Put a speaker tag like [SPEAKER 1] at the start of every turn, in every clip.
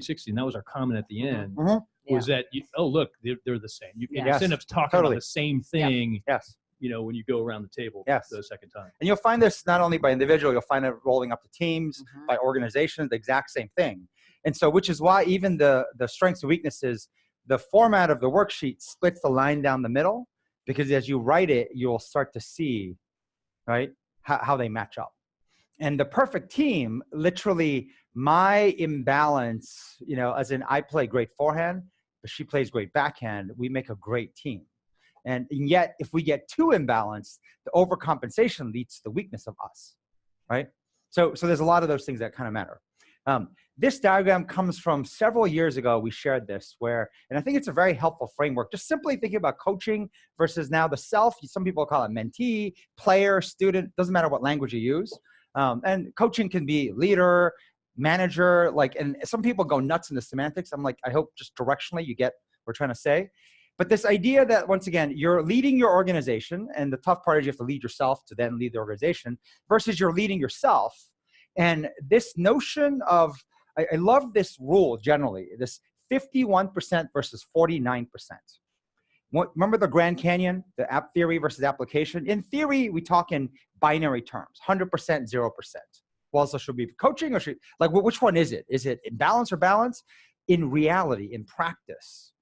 [SPEAKER 1] 360, and that was our comment at the end,
[SPEAKER 2] Mm-hmm.
[SPEAKER 1] was that, oh, look, they're the same. You
[SPEAKER 2] Yes.
[SPEAKER 1] end up talking
[SPEAKER 2] Totally.
[SPEAKER 1] about the same thing,
[SPEAKER 2] Yes.
[SPEAKER 1] you know, when you go around the table
[SPEAKER 2] Yes.
[SPEAKER 1] for the second time.
[SPEAKER 2] And you'll find this not only by individual, you'll find it rolling up to teams, by organizations, the exact same thing. And so, which is why even the strengths and weaknesses, the format of the worksheet splits the line down the middle, because as you write it, you'll start to see, right, how they match up. And the perfect team, literally my imbalance, you know, as in I play great forehand, but she plays great backhand, we make a great team. And yet, if we get too imbalanced, the overcompensation leads to the weakness of us, right? So there's a lot of those things that kind of matter. This diagram comes from several years ago. We shared this and I think it's a very helpful framework, just simply thinking about coaching versus now the self. Some people call it mentee, player, student, doesn't matter what language you use. And coaching can be leader, manager, and some people go nuts in the semantics. I'm like, I hope just directionally you get what we're trying to say. But this idea that, once again, you're leading your organization, and the tough part is you have to lead yourself to then lead the organization, versus you're leading yourself. And this notion of, I love this rule generally, this 51% versus 49%. Remember the Grand Canyon, the app theory versus application? In theory, we talk in binary terms, 100%, 0%. Well, so should we be coaching, or which one is it? Is it imbalance or balance? In reality, in practice,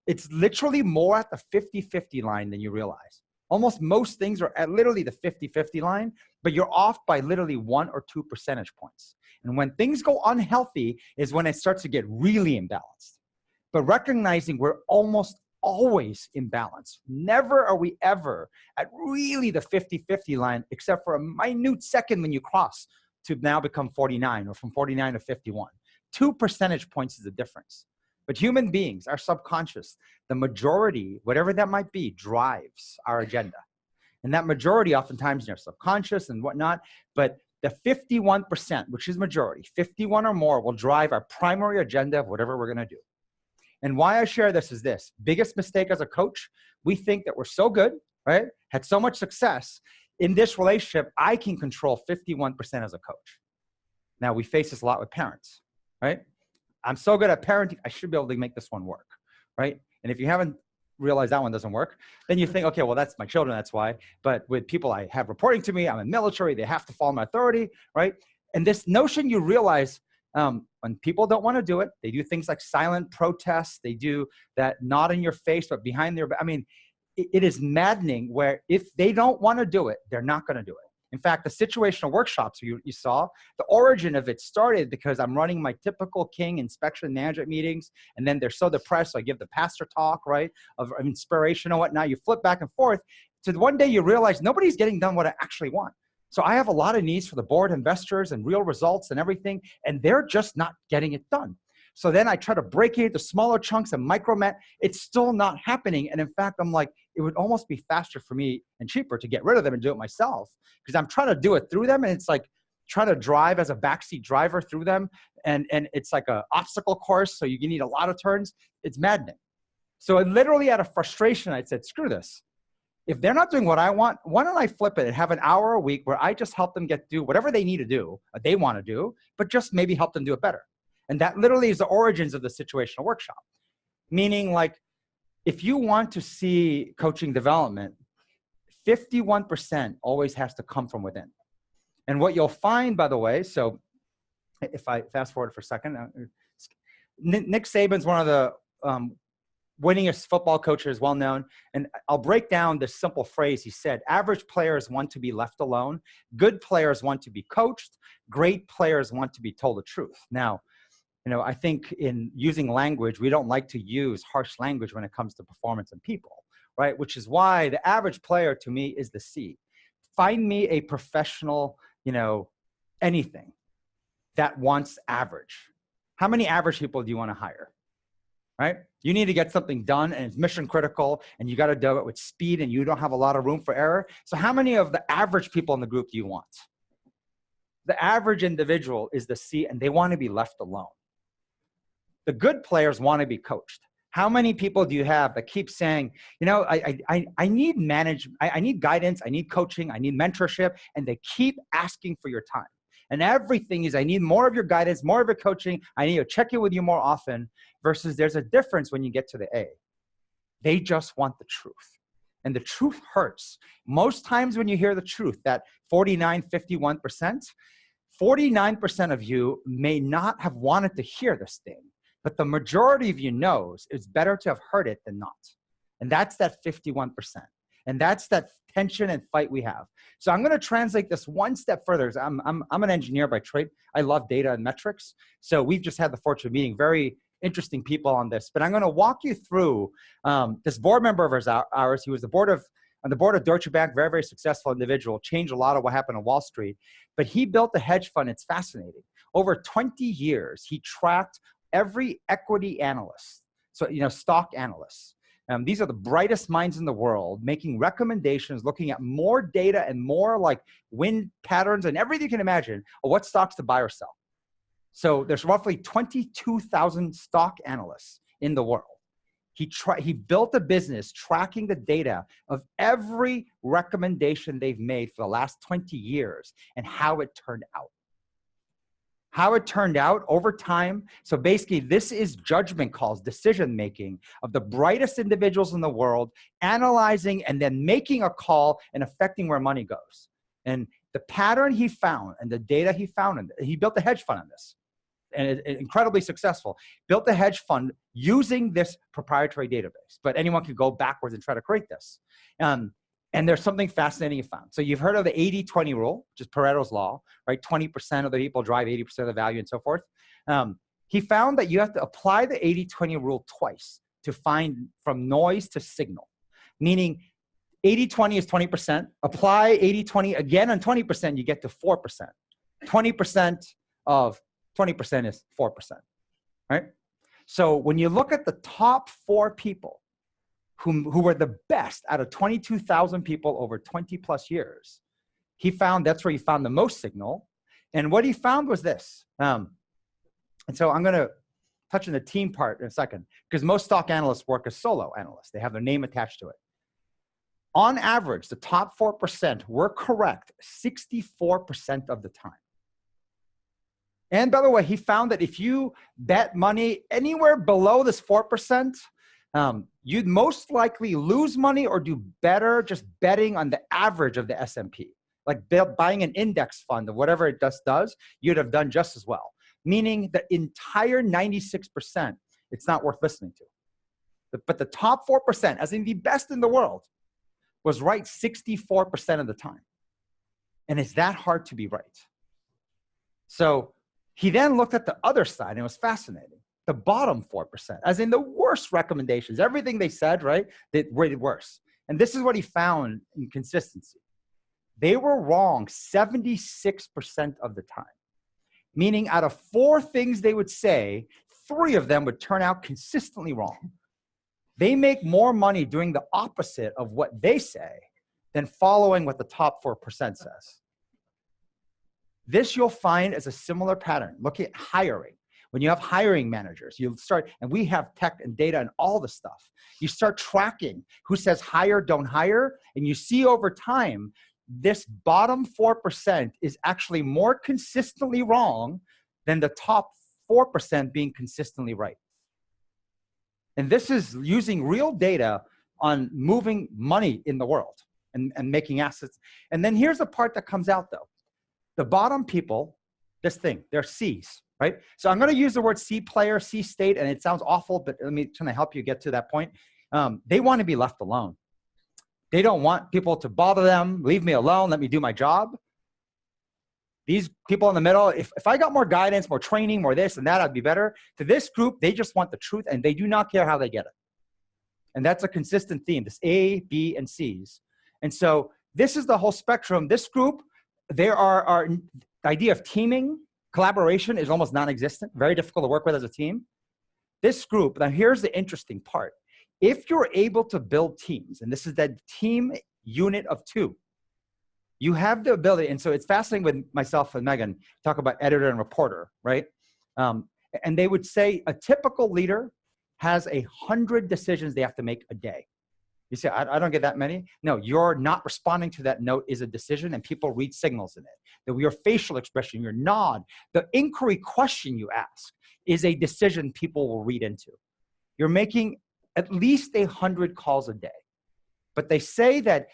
[SPEAKER 2] it's literally more at the 50-50 line than you realize. Almost most things are at literally the 50-50 line, but you're off by literally 1 or 2 percentage points. And when things go unhealthy is when it starts to get really imbalanced. But recognizing we're almost always imbalanced. Never are we ever at really the 50-50 line, except for a minute second when you cross to now become 49, or from 49 to 51. 2 percentage points is the difference. But human beings, our subconscious, the majority, whatever that might be, drives our agenda. And that majority oftentimes in our subconscious and whatnot, but the 51%, which is majority, 51 or more, will drive our primary agenda of whatever we're going to do. And why I share this is this. Biggest mistake as a coach, we think that we're so good, right? Had so much success. In this relationship, I can control 51% as a coach. Now, we face this a lot with parents, right? I'm so good at parenting, I should be able to make this one work, right? And if you haven't realized that one doesn't work, then you think, okay, well, that's my children, that's why. But with people I have reporting to me, I'm in military, they have to follow my authority, right? And this notion you realize, when people don't want to do it, they do things like silent protests, they do that not in your face, but behind their back. I mean, it is maddening where if they don't want to do it, they're not going to do it. In fact, the situational workshops you saw, the origin of it started because I'm running my typical King inspection management meetings, and then they're so depressed, so I give the pastor talk, right, of inspiration and whatnot. You flip back and forth. So one day you realize nobody's getting done what I actually want. So I have a lot of needs for the board, investors, and real results and everything, and they're just not getting it done. So then I try to break it into smaller chunks and micromet. It's still not happening. And in fact, I'm like, it would almost be faster for me and cheaper to get rid of them and do it myself, because I'm trying to do it through them. And it's like trying to drive as a backseat driver through them. And it's like an obstacle course. So you need a lot of turns. It's maddening. So literally out of frustration, I said, screw this. If they're not doing what I want, why don't I flip it and have an hour a week where I just help them do whatever they need to do, what they want to do, but just maybe help them do it better. And that literally is the origins of the situational workshop. Meaning, like, if you want to see coaching development, 51% always has to come from within. And what you'll find, by the way, so if I fast forward for a second, Nick Saban's one of the winningest football coaches, well known. And I'll break down this simple phrase. He said, average players want to be left alone. Good players want to be coached. Great players want to be told the truth. Now, I think in using language, we don't like to use harsh language when it comes to performance and people, right? Which is why the average player to me is the C. Find me a professional, anything that wants average. How many average people do you want to hire, right? You need to get something done and it's mission critical and you got to do it with speed and you don't have a lot of room for error. So how many of the average people in the group do you want? The average individual is the C, and they want to be left alone. The good players want to be coached. How many people do you have that keep saying, I need I need guidance, I need coaching, I need mentorship, and they keep asking for your time. And everything is, I need more of your guidance, more of your coaching. I need to check in with you more often, versus there's a difference when you get to the A. They just want the truth. And the truth hurts. Most times when you hear the truth, that 49, 51%, 49% of you may not have wanted to hear this thing, but the majority of you knows it's better to have heard it than not. And that's that 51%. And that's that tension and fight we have. So I'm going to translate this one step further. I'm an engineer by trade. I love data and metrics. So we've just had the fortune of meeting very interesting people on this. But I'm going to walk you through this board member of ours. He was on the board of Deutsche Bank, very, very successful individual, changed a lot of what happened on Wall Street. But he built a hedge fund. It's fascinating. Over 20 years, he tracked every equity analyst. So, stock analysts. These are the brightest minds in the world, making recommendations, looking at more data and more like wind patterns and everything you can imagine of what stocks to buy or sell. So there's roughly 22,000 stock analysts in the world. He built a business tracking the data of every recommendation they've made for the last 20 years and how it turned out. How it turned out over time. So basically, this is judgment calls, decision-making of the brightest individuals in the world, analyzing and then making a call and affecting where money goes. And the pattern he found and the data he found, and he built a hedge fund on this, and it's incredibly successful. Built a hedge fund using this proprietary database, but anyone could go backwards and try to create this. And there's something fascinating you found. So you've heard of the 80-20 rule, which is Pareto's law, right? 20% of the people drive 80% of the value and so forth. He found that you have to apply the 80-20 rule twice to find from noise to signal, meaning 80-20 is 20%. Apply 80-20 again on 20%, you get to 4%. 20% of 20% is 4%, right? So when you look at the top 4 people who were the best out of 22,000 people over 20 plus years, he found that's where he found the most signal. And what he found was this. And so I'm going to touch on the team part in a second, because most stock analysts work as solo analysts. They have their name attached to it. On average, the top 4% were correct 64% of the time. And by the way, he found that if you bet money anywhere below this 4%, you'd most likely lose money or do better just betting on the average of the S&P. Like buying an index fund or whatever it does, you'd have done just as well. Meaning the entire 96%, it's not worth listening to. But the top 4%, as in the best in the world, was right 64% of the time. And it's that hard to be right. So he then looked at the other side, and it was fascinating. The bottom 4%, as in the worst recommendations, everything they said, right, they rated worse. And this is what he found in consistency. They were wrong 76% of the time. Meaning out of 4 things they would say, 3 of them would turn out consistently wrong. They make more money doing the opposite of what they say than following what the top 4% says. This you'll find as a similar pattern. Look at hiring. When you have hiring managers, you'll start, and we have tech and data and all the stuff. You start tracking who says hire, don't hire, and you see over time, this bottom 4% is actually more consistently wrong than the top 4% being consistently right. And this is using real data on moving money in the world and making assets. And then here's the part that comes out though. The bottom people, this thing, they're C's, right? So I'm going to use the word C player, C state, and it sounds awful, but let me try to help you get to that point. They want to be left alone. They don't want people to bother them, leave me alone, let me do my job. These people in the middle, if I got more guidance, more training, more this and that, I'd be better. To this group, they just want the truth, and they do not care how they get it. And that's a consistent theme, this A, B, and C's. And so this is the whole spectrum. This group, there are the idea of teaming, collaboration is almost non-existent, very difficult to work with as a team. This group, now here's the interesting part. If you're able to build teams, and this is that team unit of 2, you have the ability, and so it's fascinating with myself and Meghan, talk about editor and reporter, right? And they would say a typical leader has 100 decisions they have to make a day. You say, I don't get that many. No, you're not responding to that note is a decision, and people read signals in it. That your facial expression, your nod, the inquiry question you ask is a decision people will read into. You're making at least 100 calls a day. But they say that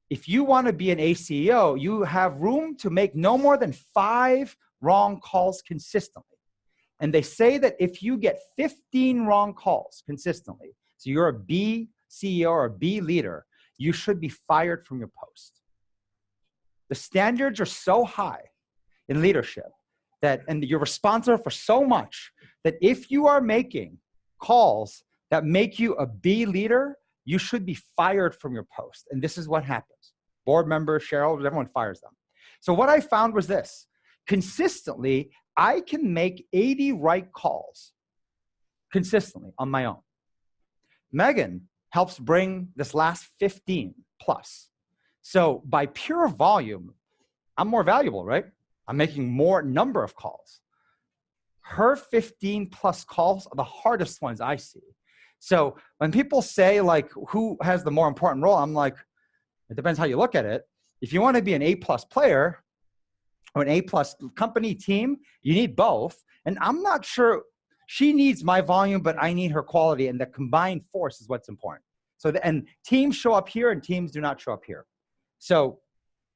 [SPEAKER 2] if you want to be an ACEO, you have room to make no more than 5 wrong calls consistently. And they say that if you get 15 wrong calls consistently, so you're a B CEO or a B leader, you should be fired from your post. The standards are so high in leadership that, and you're responsible for so much, that if you are making calls that make you a B leader, you should be fired from your post. And this is what happens. Board members, shareholders, everyone fires them. So what I found was this. Consistently, I can make 80 right calls consistently on my own. Meghan helps bring this last 15 plus. So by pure volume, I'm more valuable, right? I'm making more number of calls. Her 15 plus calls are the hardest ones I see. So when people say like, who has the more important role? I'm like, it depends how you look at it. If you want to be an A+ player or an A+ company team, you need both. And I'm not sure she needs my volume, but I need her quality, and the combined force is what's important. So, and teams show up here and teams do not show up here. So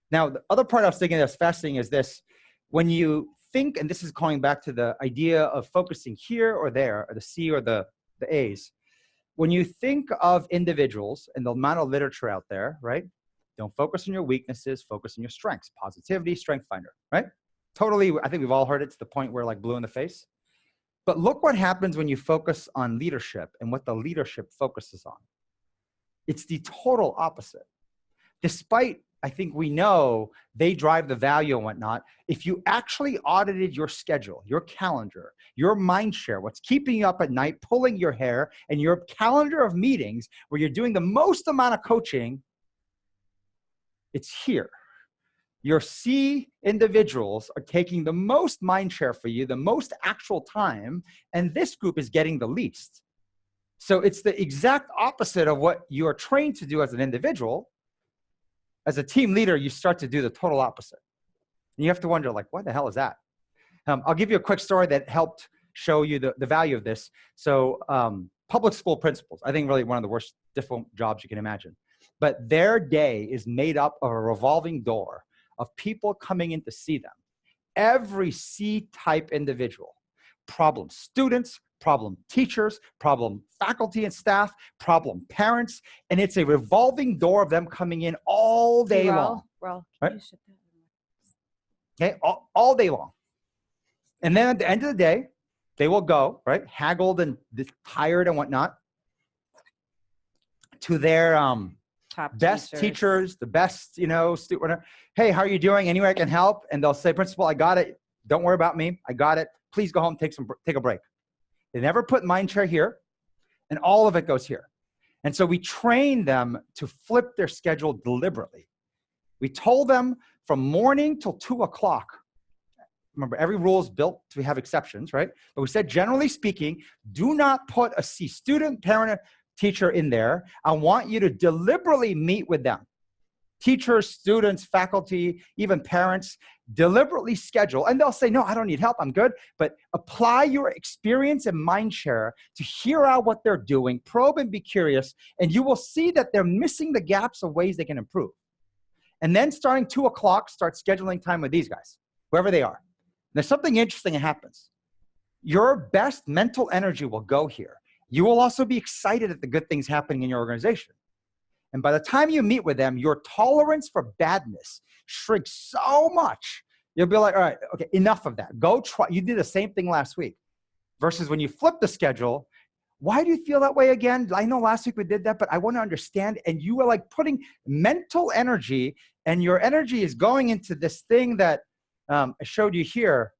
[SPEAKER 2] now the other part I was thinking that's fascinating is this. When you think, and this is going back to the idea of focusing here or there, or the C or the A's, when you think of individuals and the amount of literature out there, right? Don't focus on your weaknesses, focus on your strengths. Positivity, strength finder, right? Totally, I think we've all heard it to the point where like blue in the face. But look what happens when you focus on leadership and what the leadership focuses on. It's the total opposite. Despite, I think we know they drive the value and whatnot, if you actually audited your schedule, your calendar, your mind share, what's keeping you up at night, pulling your hair, and your calendar of meetings where you're doing the most amount of coaching, it's here. Your C individuals are taking the most mind share for you, the most actual time, and this group is getting the least. So it's the exact opposite of what you are trained to do as an individual. As a team leader, you start to do the total opposite. And you have to wonder, like, what the hell is that? I'll give you a quick story that helped show you the value of this. So public school principals, I think really one of the worst difficult jobs you can imagine. But their day is made up of a revolving door of people coming in to see them. Every C-type individual, problem students, problem teachers, problem faculty and staff, problem parents, and it's a revolving door of them coming in all day long. Right? Okay, all day long. And then at the end of the day, they will go, right, haggled and tired and whatnot, to their
[SPEAKER 3] Top
[SPEAKER 2] best teachers, the best, student, whatever. Hey, how are you doing? Anywhere I can help? And they'll say, principal, I got it. Don't worry about me. I got it. Please go home, take a break. They never put mind share here, and all of it goes here. And so we train them to flip their schedule deliberately. We told them from morning till 2 o'clock. Remember, every rule is built to have exceptions, right? But we said, generally speaking, do not put a C student, parent, teacher in there. I want you to deliberately meet with them. Teachers, students, faculty, even parents, deliberately schedule. And they'll say, no, I don't need help. I'm good. But apply your experience and mind share to hear out what they're doing, probe and be curious, and you will see that they're missing the gaps of ways they can improve. And then starting 2 o'clock, start scheduling time with these guys, wherever they are. There's something interesting that happens. Your best mental energy will go here. You will also be excited at the good things happening in your organization. And by the time you meet with them, your tolerance for badness shrinks so much. You'll be like, all right, okay, enough of that. Go try. You did the same thing last week. Versus when you flip the schedule, why do you feel that way again? I know last week we did that, but I want to understand. And you are like putting mental energy, and your energy is going into this thing that I showed you here.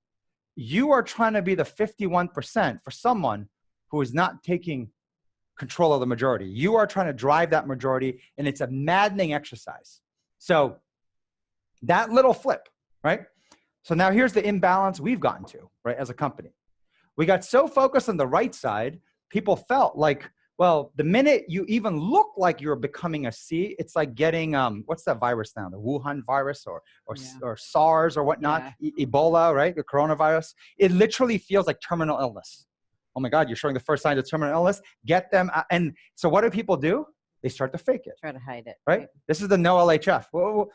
[SPEAKER 2] You are trying to be the 51% for someone who is not taking control of the majority. You are trying to drive that majority, and it's a maddening exercise. So that little flip, right? So now here's the imbalance we've gotten to, right, as a company. We got so focused on the right side, people felt like Well, the minute you even look like you're becoming a C, it's like getting what's that virus now? The Wuhan virus or SARS or whatnot, Ebola, right? The coronavirus. It literally feels like terminal illness. Oh my God, you're showing the first signs of terminal illness. Get them, and so what do people do? They start to fake it.
[SPEAKER 3] Try to hide it.
[SPEAKER 2] Right? This is the no LHF. Well,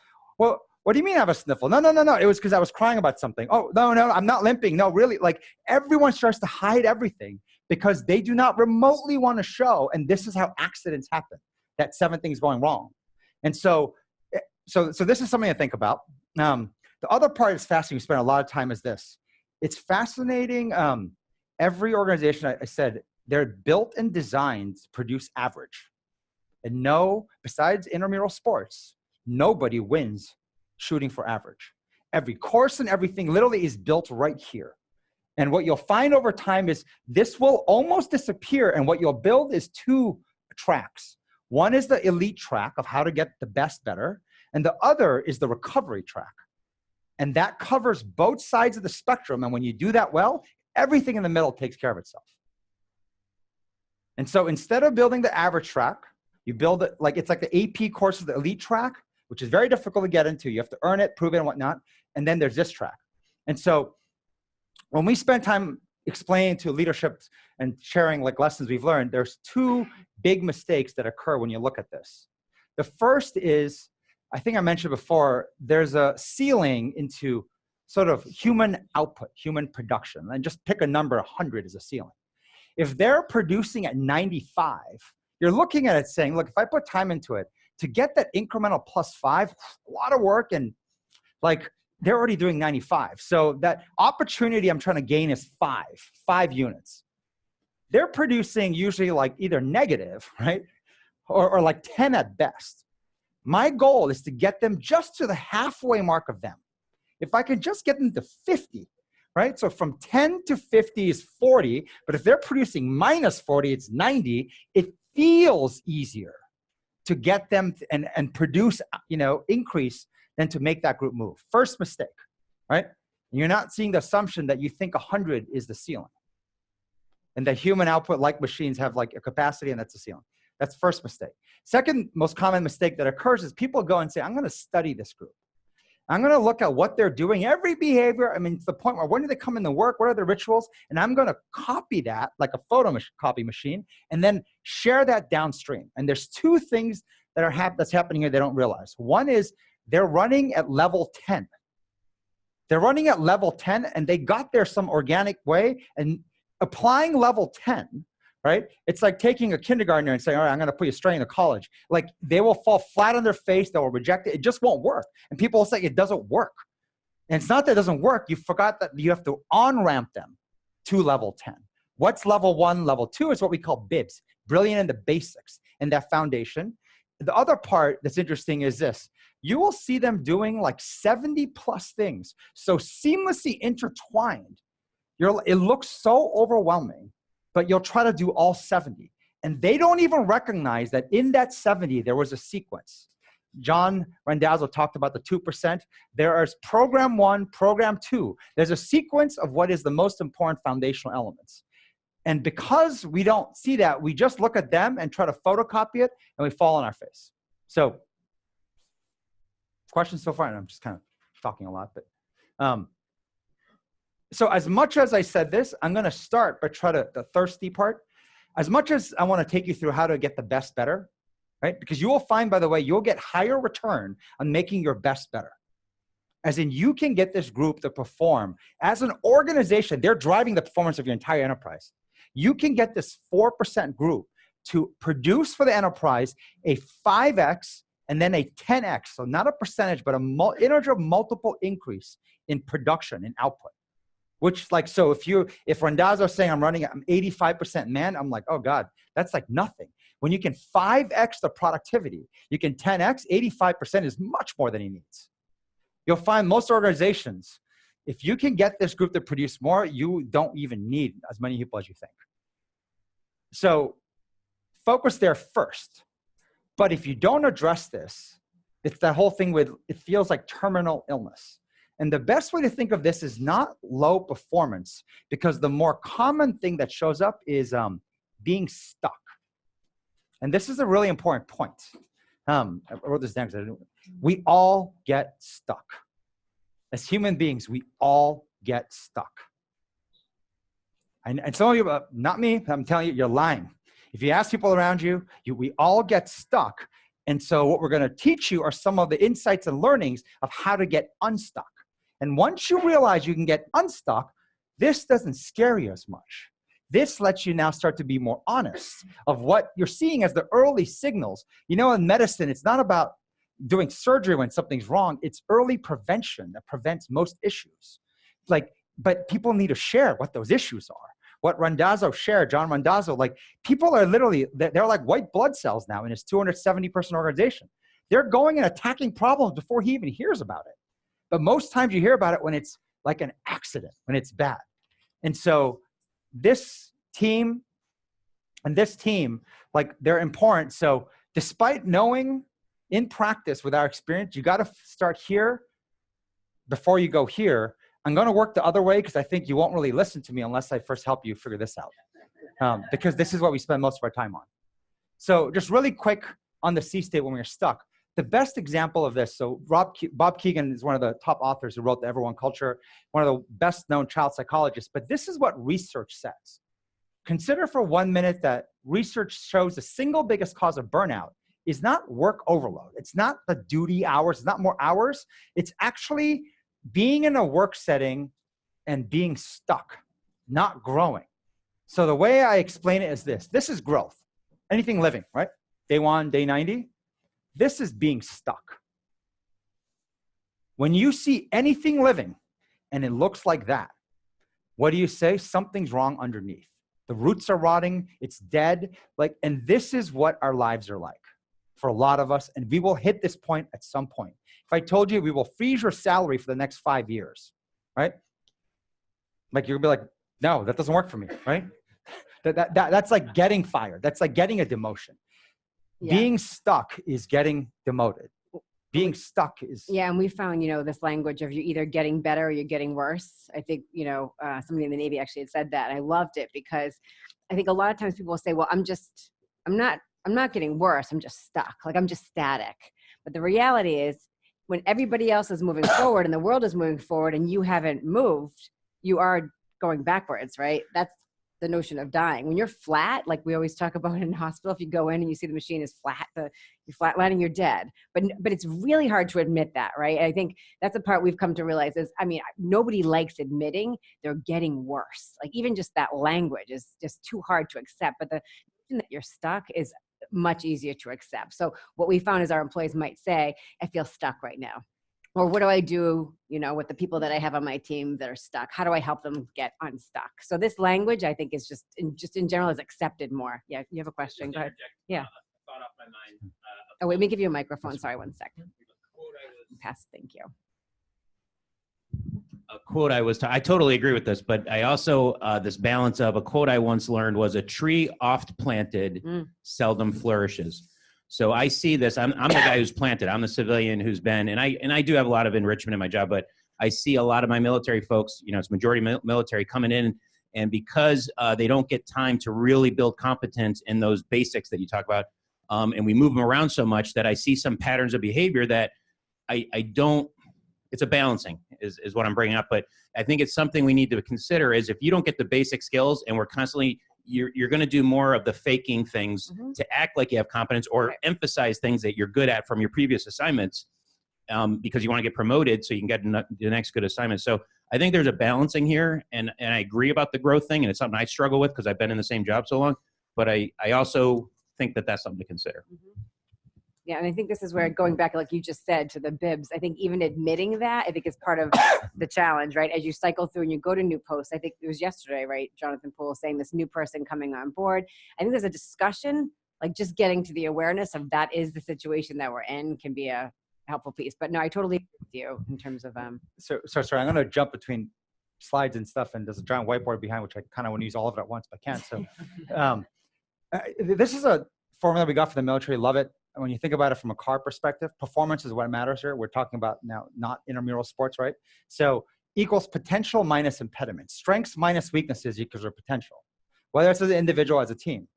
[SPEAKER 2] what do you mean I have a sniffle? No. It was because I was crying about something. Oh, no, I'm not limping. No, really. Like everyone starts to hide everything because they do not remotely want to show. And this is how accidents happen. That 7 things going wrong. And so this is something to think about. The other part is fasting. We spend a lot of time is this. It's fascinating. Every organization, I said, they're built and designed to produce average. And no, besides intramural sports, nobody wins shooting for average. Every course and everything literally is built right here. And what you'll find over time is this will almost disappear. And what you'll build is 2 tracks. One is the elite track of how to get the best better. And the other is the recovery track. And that covers both sides of the spectrum. And when you do that well, everything in the middle takes care of itself. And so instead of building the average track, you build it like it's like the AP course of the elite track, which is very difficult to get into. You have to earn it, prove it, and whatnot. And then there's this track. And so when we spend time explaining to leadership and sharing like lessons we've learned, there's 2 big mistakes that occur when you look at this. The first is, I think I mentioned before, there's a ceiling into sort of human output, human production. And just pick a number, 100 is a ceiling. If they're producing at 95, you're looking at it saying, look, if I put time into it, to get that incremental +5, a lot of work, and like they're already doing 95. So that opportunity I'm trying to gain is 5 units. They're producing usually like either negative, right? Or like 10 at best. My goal is to get them just to the halfway mark of them. If I can just get them to 50, right? So from 10 to 50 is 40, but if they're producing -40, it's 90, it feels easier to get them and produce, increase than to make that group move. First mistake, right? And you're not seeing the assumption that you think 100 is the ceiling. And that human output, like machines, have like a capacity and that's the ceiling. That's first mistake. Second most common mistake that occurs is people go and say, I'm going to study this group. I'm going to look at what they're doing, every behavior. I mean, to the point where when do they come into work? What are their rituals? And I'm going to copy that like a copy machine and then share that downstream. And there's 2 things that are that's happening here they don't realize. One is they're running at level 10. They're running at level 10 and they got there some organic way, and applying level 10, right? It's like taking a kindergartner and saying, all right, I'm going to put you straight into college. Like they will fall flat on their face. They will reject it. It just won't work. And people will say it doesn't work. And it's not that it doesn't work. You forgot that you have to on-ramp them to level 10. What's level 1? Level 2 is what we call BIBS, brilliant in the basics and that foundation. The other part that's interesting is this. You will see them doing like 70 plus things. So seamlessly intertwined. It looks so overwhelming, but you'll try to do all 70. And they don't even recognize that in that 70, there was a sequence. John Randazzo talked about the 2%. There is program 1, program 2. There's a sequence of what is the most important foundational elements. And because we don't see that, we just look at them and try to photocopy it, and we fall on our face. So, questions so far? And I'm just kind of talking a lot, but so as much as I said this, I'm going to start by the thirsty part. As much as I want to take you through how to get the best better, right? Because you will find, by the way, you'll get higher return on making your best better. As in, you can get this group to perform as an organization. They're driving the performance of your entire enterprise. You can get this 4% group to produce for the enterprise a 5x and then a 10x. So not a percentage, but an integer multiple increase in production and output. Which like, so if Randazzo is saying I'm 85% man, I'm like, oh God, that's like nothing. When you can 5x the productivity, you can 10x, 85% is much more than he needs. You'll find most organizations, if you can get this group to produce more, you don't even need as many people as you think. So focus there first. But if you don't address this, it's that whole thing with, it feels like terminal illness. And the best way to think of this is not low performance, because the more common thing that shows up is being stuck. And this is a really important point. I wrote this down because we all get stuck. As human beings, we all get stuck. And some of you, not me, I'm telling you, you're lying. If you ask people around you, we all get stuck. And so what we're going to teach you are some of the insights and learnings of how to get unstuck. And once you realize you can get unstuck, this doesn't scare you as much. This lets you now start to be more honest of what you're seeing as the early signals. You know, in medicine, it's not about doing surgery when something's wrong. It's early prevention that prevents most issues. But people need to share what those issues are. What Randazzo shared, John Randazzo, people are literally, they're like white blood cells now in his 270-person organization. They're going and attacking problems before he even hears about it. But most times you hear about it when it's like an accident, when it's bad. And so this team, they're important. So despite knowing in practice with our experience, you got to start here before you go here. I'm going to work the other way because I think you won't really listen to me unless I first help you figure this out. Because this is what we spend most of our time on. So just really quick on the C state when we're stuck. The best example of this, so Bob Keegan is one of the top authors who wrote The Everyone Culture, one of the best known child psychologists, but this is what research says. Consider for 1 minute that research shows the single biggest cause of burnout is not work overload. It's not the duty hours, it's not more hours. It's actually being in a work setting and being stuck, not growing. So the way I explain it is this is growth. Anything living, right? Day 1, day 90. This is being stuck. When you see anything living and it looks like that, what do you say? Something's wrong underneath. The roots are rotting, it's dead. And this is what our lives are like for a lot of us. And we will hit this point at some point. If I told you we will freeze your salary for the next 5 years, right? You'll be like, no, that doesn't work for me, right? That's like getting fired. That's like getting a demotion. Yeah. Being stuck is getting demoted. Being stuck is...
[SPEAKER 3] Yeah, and we found, this language of you're either getting better or you're getting worse. I think, somebody in the Navy actually had said that. And I loved it because I think a lot of times people will say, well, I'm not getting worse. I'm just stuck. I'm just static. But the reality is when everybody else is moving forward and the world is moving forward and you haven't moved, you are going backwards, right? That's the notion of dying. When you're flat, like we always talk about in hospital, if you go in and you see the machine is flat, you're flatlining, you're dead. But it's really hard to admit that, right? I think that's the part we've come to realize is, nobody likes admitting they're getting worse. Even just that language is just too hard to accept. But the notion that you're stuck is much easier to accept. So what we found is our employees might say, I feel stuck right now. Or what do I do, with the people that I have on my team that are stuck? How do I help them get unstuck? So this language, I think, is just in general is accepted more. Yeah, you have a question? Go ahead. Yeah.
[SPEAKER 4] Thought off my mind.
[SPEAKER 3] Oh, wait, let me give you a microphone. Sorry, 1 second. Pass. Thank you.
[SPEAKER 4] A quote I totally agree with this, but I also, this balance of a quote I once learned was a tree oft planted seldom flourishes. So I see this, I'm the guy who's planted, I'm the civilian who's been, and I do have a lot of enrichment in my job, but I see a lot of my military folks, it's majority military coming in, and because they don't get time to really build competence in those basics that you talk about, and we move them around so much that I see some patterns of behavior that I don't, it's a balancing is what I'm bringing up, but I think it's something we need to consider is if you don't get the basic skills and we're constantly, you're going to do more of the faking things to act like you have competence or emphasize things that you're good at from your previous assignments because you want to get promoted so you can get the next good assignment. So I think there's a balancing here, and I agree about the growth thing, and it's something I struggle with because I've been in the same job so long, but I also think that that's something to consider.
[SPEAKER 3] Yeah, and I think this is where, going back, like you just said, to the bibs, I think even admitting that, I think is part of the challenge, right? As you cycle through and you go to new posts, I think it was yesterday, right? Jonathan Poole saying this new person coming on board. I think there's a discussion, like just getting to the awareness of that is the situation that we're in can be a helpful piece. But no, I totally agree with you in terms of...
[SPEAKER 2] So sorry, I'm going to jump between slides and stuff, and there's a giant whiteboard behind, which I kind of want to use all of it at once, but I can't. So this is a formula we got for the military, love it. When you think about it from a car perspective, performance is what matters here. We're talking about now not intramural sports, right? So equals potential minus impediment. Strengths minus weaknesses equals your potential, whether it's as an individual or as a team.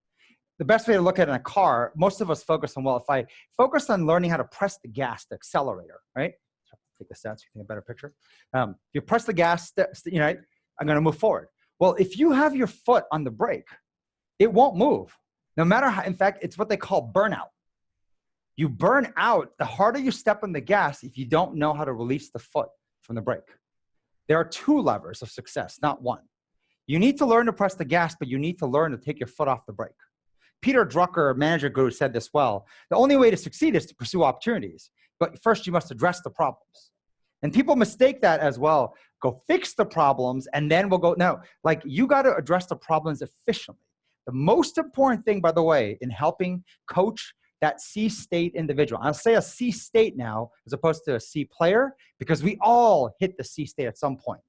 [SPEAKER 2] the best way to look at it in a car, most of us focus on, well, if I focus on learning how to press the gas, the accelerator, right? Take this down so you can get a better picture. If you press the gas, you know, I'm going to move forward. Well, if you have your foot on the brake, it won't move. No matter how, in fact, it's what they call burnout. You burn out the harder you step on the gas if you don't know how to release the foot from the brake. There are two levers of success, not one. You need to learn to press the gas, but you need to learn to take your foot off the brake. Peter Drucker, manager guru, said this well. The only way to succeed is to pursue opportunities, but first you must address the problems. And people mistake that as well. Go fix the problems and then we'll go. No, like you got to address the problems efficiently. The most important thing, by the way, in helping coach that C state individual, I'll say a C state now as opposed to a C player, because we all hit the C state at some point.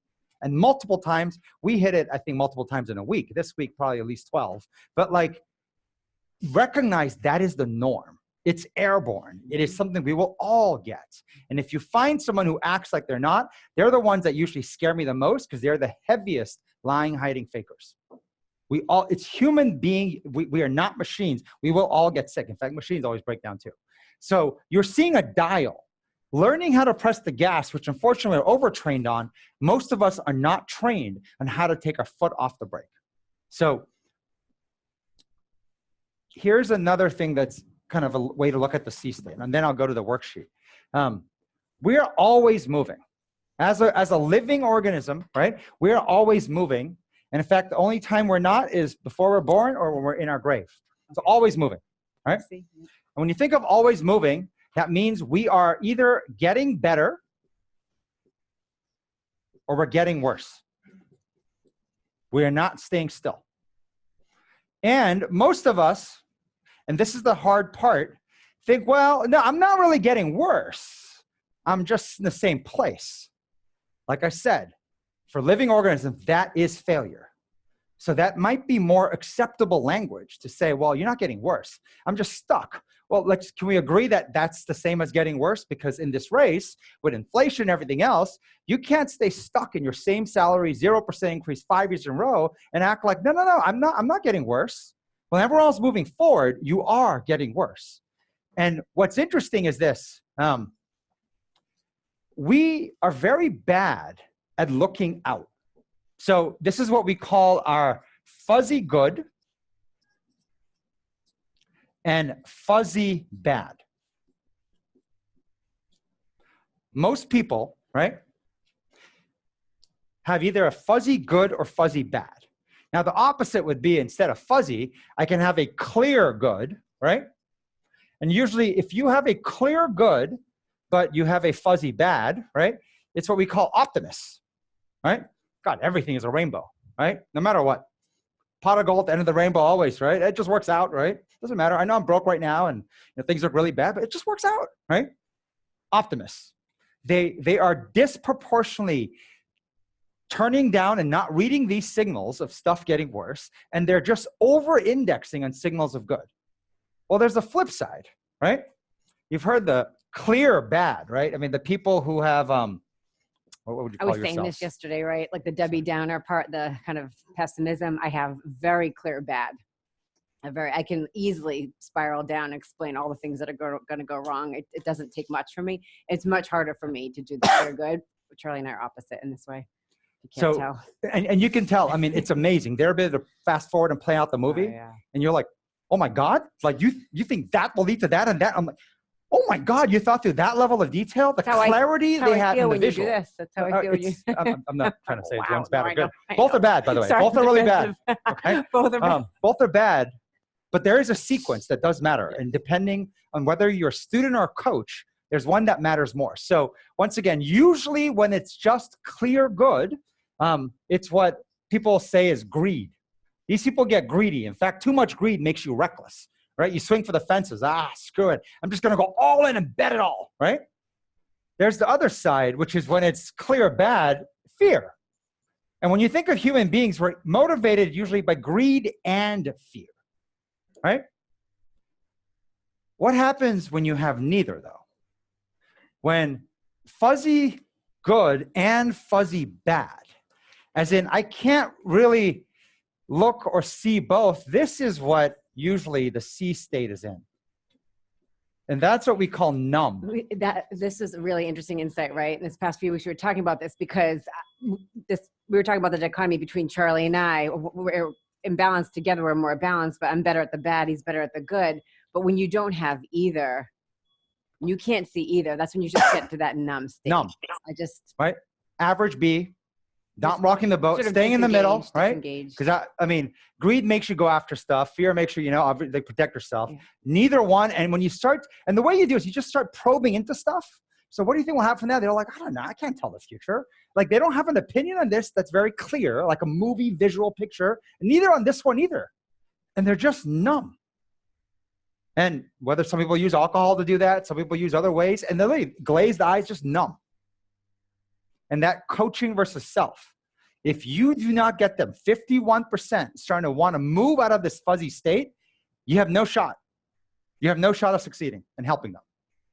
[SPEAKER 2] And multiple times, we hit it, I think, multiple times in a week. This week, probably at least 12. But like, recognize that is the norm. It's airborne. It is something we will all get. And if you find someone who acts like they're not, they're the ones that usually scare me the most because they're the heaviest lying, hiding fakers. We all, it's human being. We are not machines. We will all get sick. In fact, machines always break down too. So you're seeing a dial. Learning how to press the gas, which unfortunately we're overtrained on, most of us are not trained on how to take our foot off the brake. So here's another thing that's kind of a way to look at the C state, and then I'll go to the worksheet. We are always moving. As a living organism, right? We are always moving. And in fact, the only time we're not is before we're born or when we're in our grave. So always moving, right? And when you think of always moving, that means we are either getting better or we're getting worse. We are not staying still. And most of us, and this is the hard part, think, well, no, I'm not really getting worse. I'm just in the same place. Like I said, for living organisms, that is failure. So that might be more acceptable language to say, well, you're not getting worse. I'm just stuck. Well, can we agree that that's the same as getting worse? Because in this race, with inflation and everything else, you can't stay stuck in your same salary, 0% increase 5 years in a row and act like, no, I'm not getting worse. When everyone else is moving forward, you are getting worse. And what's interesting is this. We are very bad at looking out. So this is what we call our fuzzy good and fuzzy bad. Most people, right, have either a fuzzy good or fuzzy bad. Now, the opposite would be, instead of fuzzy, I can have a clear good, right? And usually, if you have a clear good, but you have a fuzzy bad, right, it's what we call optimists, right? God, everything is a rainbow, right? No matter what. Pot of gold at the end of the rainbow always, right? It just works out, right? Doesn't matter. I know I'm broke right now and things look really bad, but it just works out, right? Optimists. They are disproportionately turning down and not reading these signals of stuff getting worse, and they're just over-indexing on signals of good. Well, there's a flip side, right? You've heard the clear bad, right? I mean, the people who have, what would you call yourselves?
[SPEAKER 3] I was saying this yesterday, right? Like the Debbie Downer part, the kind of pessimism. I have very clear bad. I can easily spiral down and explain all the things that are going to go wrong. It doesn't take much for me. It's much harder for me to do the clear good. Charlie and I are opposite in this way. You can't tell.
[SPEAKER 2] And you can tell. I mean, it's amazing. They're able to fast forward and play out the movie, and you're like, oh my God, like you think that will lead to that and that? I'm like, oh my God, you thought through that level of detail, the clarity they have in the visual.
[SPEAKER 3] You do this. That's how I feel when you.
[SPEAKER 2] I'm not trying to say one's bad or good.
[SPEAKER 3] I
[SPEAKER 2] Both
[SPEAKER 3] know.
[SPEAKER 2] are bad, by the way.
[SPEAKER 3] Sorry,
[SPEAKER 2] both are really bad. Okay?
[SPEAKER 3] Both are bad.
[SPEAKER 2] Both are bad, but there is a sequence that does matter. And depending on whether you're a student or a coach, there's one that matters more. So once again, usually when it's just clear good, it's what people say is greed. These people get greedy. In fact, too much greed makes you reckless. Right? You swing for the fences. Screw it. I'm just going to go all in and bet it all. Right? There's the other side, which is when it's clear bad, fear. And when you think of human beings, we're motivated usually by greed and fear. Right? What happens when you have neither, though? When fuzzy good and fuzzy bad, as in I can't really look or see both. This is what usually the C state is in. And that's what we call numb.
[SPEAKER 3] This is a really interesting insight, right? In this past few weeks, we were talking about this because we were talking about the dichotomy between Charlie and I. We're imbalanced together, we're more balanced, but I'm better at the bad, he's better at the good. But when you don't have either, you can't see either. That's when you just get to that numb state.
[SPEAKER 2] Numb. Right? Average B, not rocking the boat,
[SPEAKER 3] sort of
[SPEAKER 2] staying in the middle, right?
[SPEAKER 3] Disengaged.
[SPEAKER 2] Because I mean, greed makes you go after stuff. Fear makes you, they protect yourself.
[SPEAKER 3] Yeah.
[SPEAKER 2] Neither one. And when you start, and the way you do is you just start probing into stuff. So what do you think will happen now? They're like, I don't know. I can't tell the future. Like they don't have an opinion on this that's very clear, like a movie visual picture. And neither on this one either. And they're just numb. And whether some people use alcohol to do that, some people use other ways, and they glaze the eyes, just numb. And that coaching versus self. If you do not get them 51% starting to want to move out of this fuzzy state, you have no shot. You have no shot of succeeding and helping them.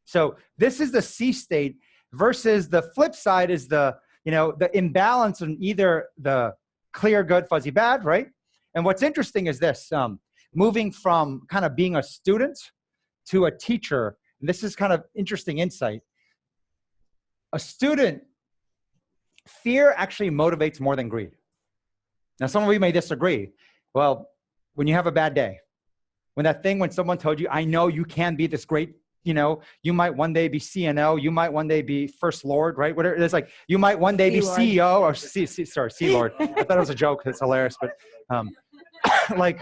[SPEAKER 2] So this is the C state versus the flip side is the imbalance in either the clear, good, fuzzy, bad, right? And what's interesting is this, moving from kind of being a student to a teacher, and this is kind of interesting insight. A student, fear actually motivates more than greed. Now, some of you may disagree. Well, when you have a bad day, when someone told you, I know you can be this great, you might one day be CNO, you might one day be First Lord, right? Whatever it is, like you might one day be CEO or C Lord. I thought it was a joke. It's hilarious, but like,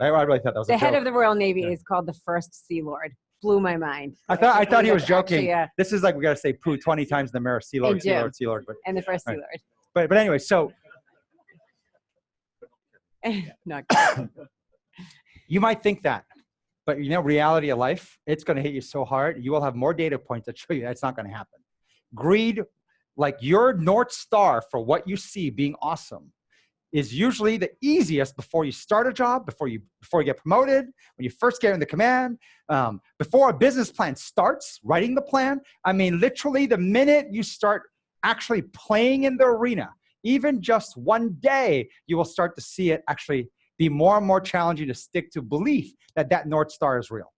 [SPEAKER 2] I really thought that was a joke.
[SPEAKER 3] The head of the Royal Navy is called the First Sea Lord. Blew my mind.
[SPEAKER 2] I thought he was joking.
[SPEAKER 3] Actually,
[SPEAKER 2] this is like we got to say poo 20 times in the mirror. Sea Lord, Sea Lord, Sea Lord.
[SPEAKER 3] And the First Sea
[SPEAKER 2] right.
[SPEAKER 3] Lord.
[SPEAKER 2] But anyway, so
[SPEAKER 3] Not
[SPEAKER 2] you might think that, but reality of life, it's going to hit you so hard. You will have more data points that show you that's not going to happen. Greed, like your North Star for what you see being awesome, is usually the easiest before you start a job, before you get promoted, when you first get into command, before a business plan starts, writing the plan. I mean, literally the minute you start actually playing in the arena, even just one day, you will start to see it actually be more and more challenging to stick to belief that North Star is real.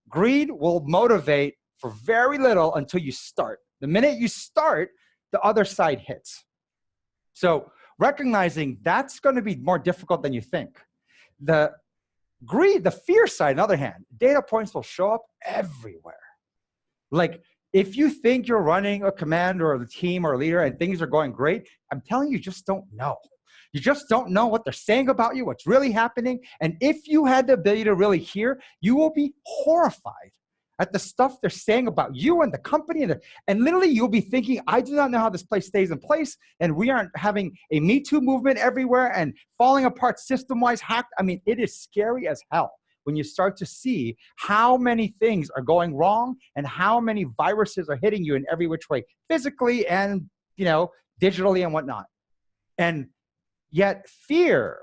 [SPEAKER 2] Greed will motivate for very little until you start. The minute you start, the other side hits. So recognizing that's going to be more difficult than you think. The fear side, on the other hand, data points will show up everywhere. Like if you think you're running a command or a team or a leader and things are going great, I'm telling you, you just don't know. You just don't know what they're saying about you, what's really happening. And if you had the ability to really hear, you will be horrified at the stuff they're saying about you and the company. And literally you'll be thinking, I do not know how this place stays in place. And we aren't having a Me Too movement everywhere and falling apart system-wise, hacked. I mean, it is scary as hell when you start to see how many things are going wrong and how many viruses are hitting you in every which way, physically and, digitally and whatnot. And yet fear,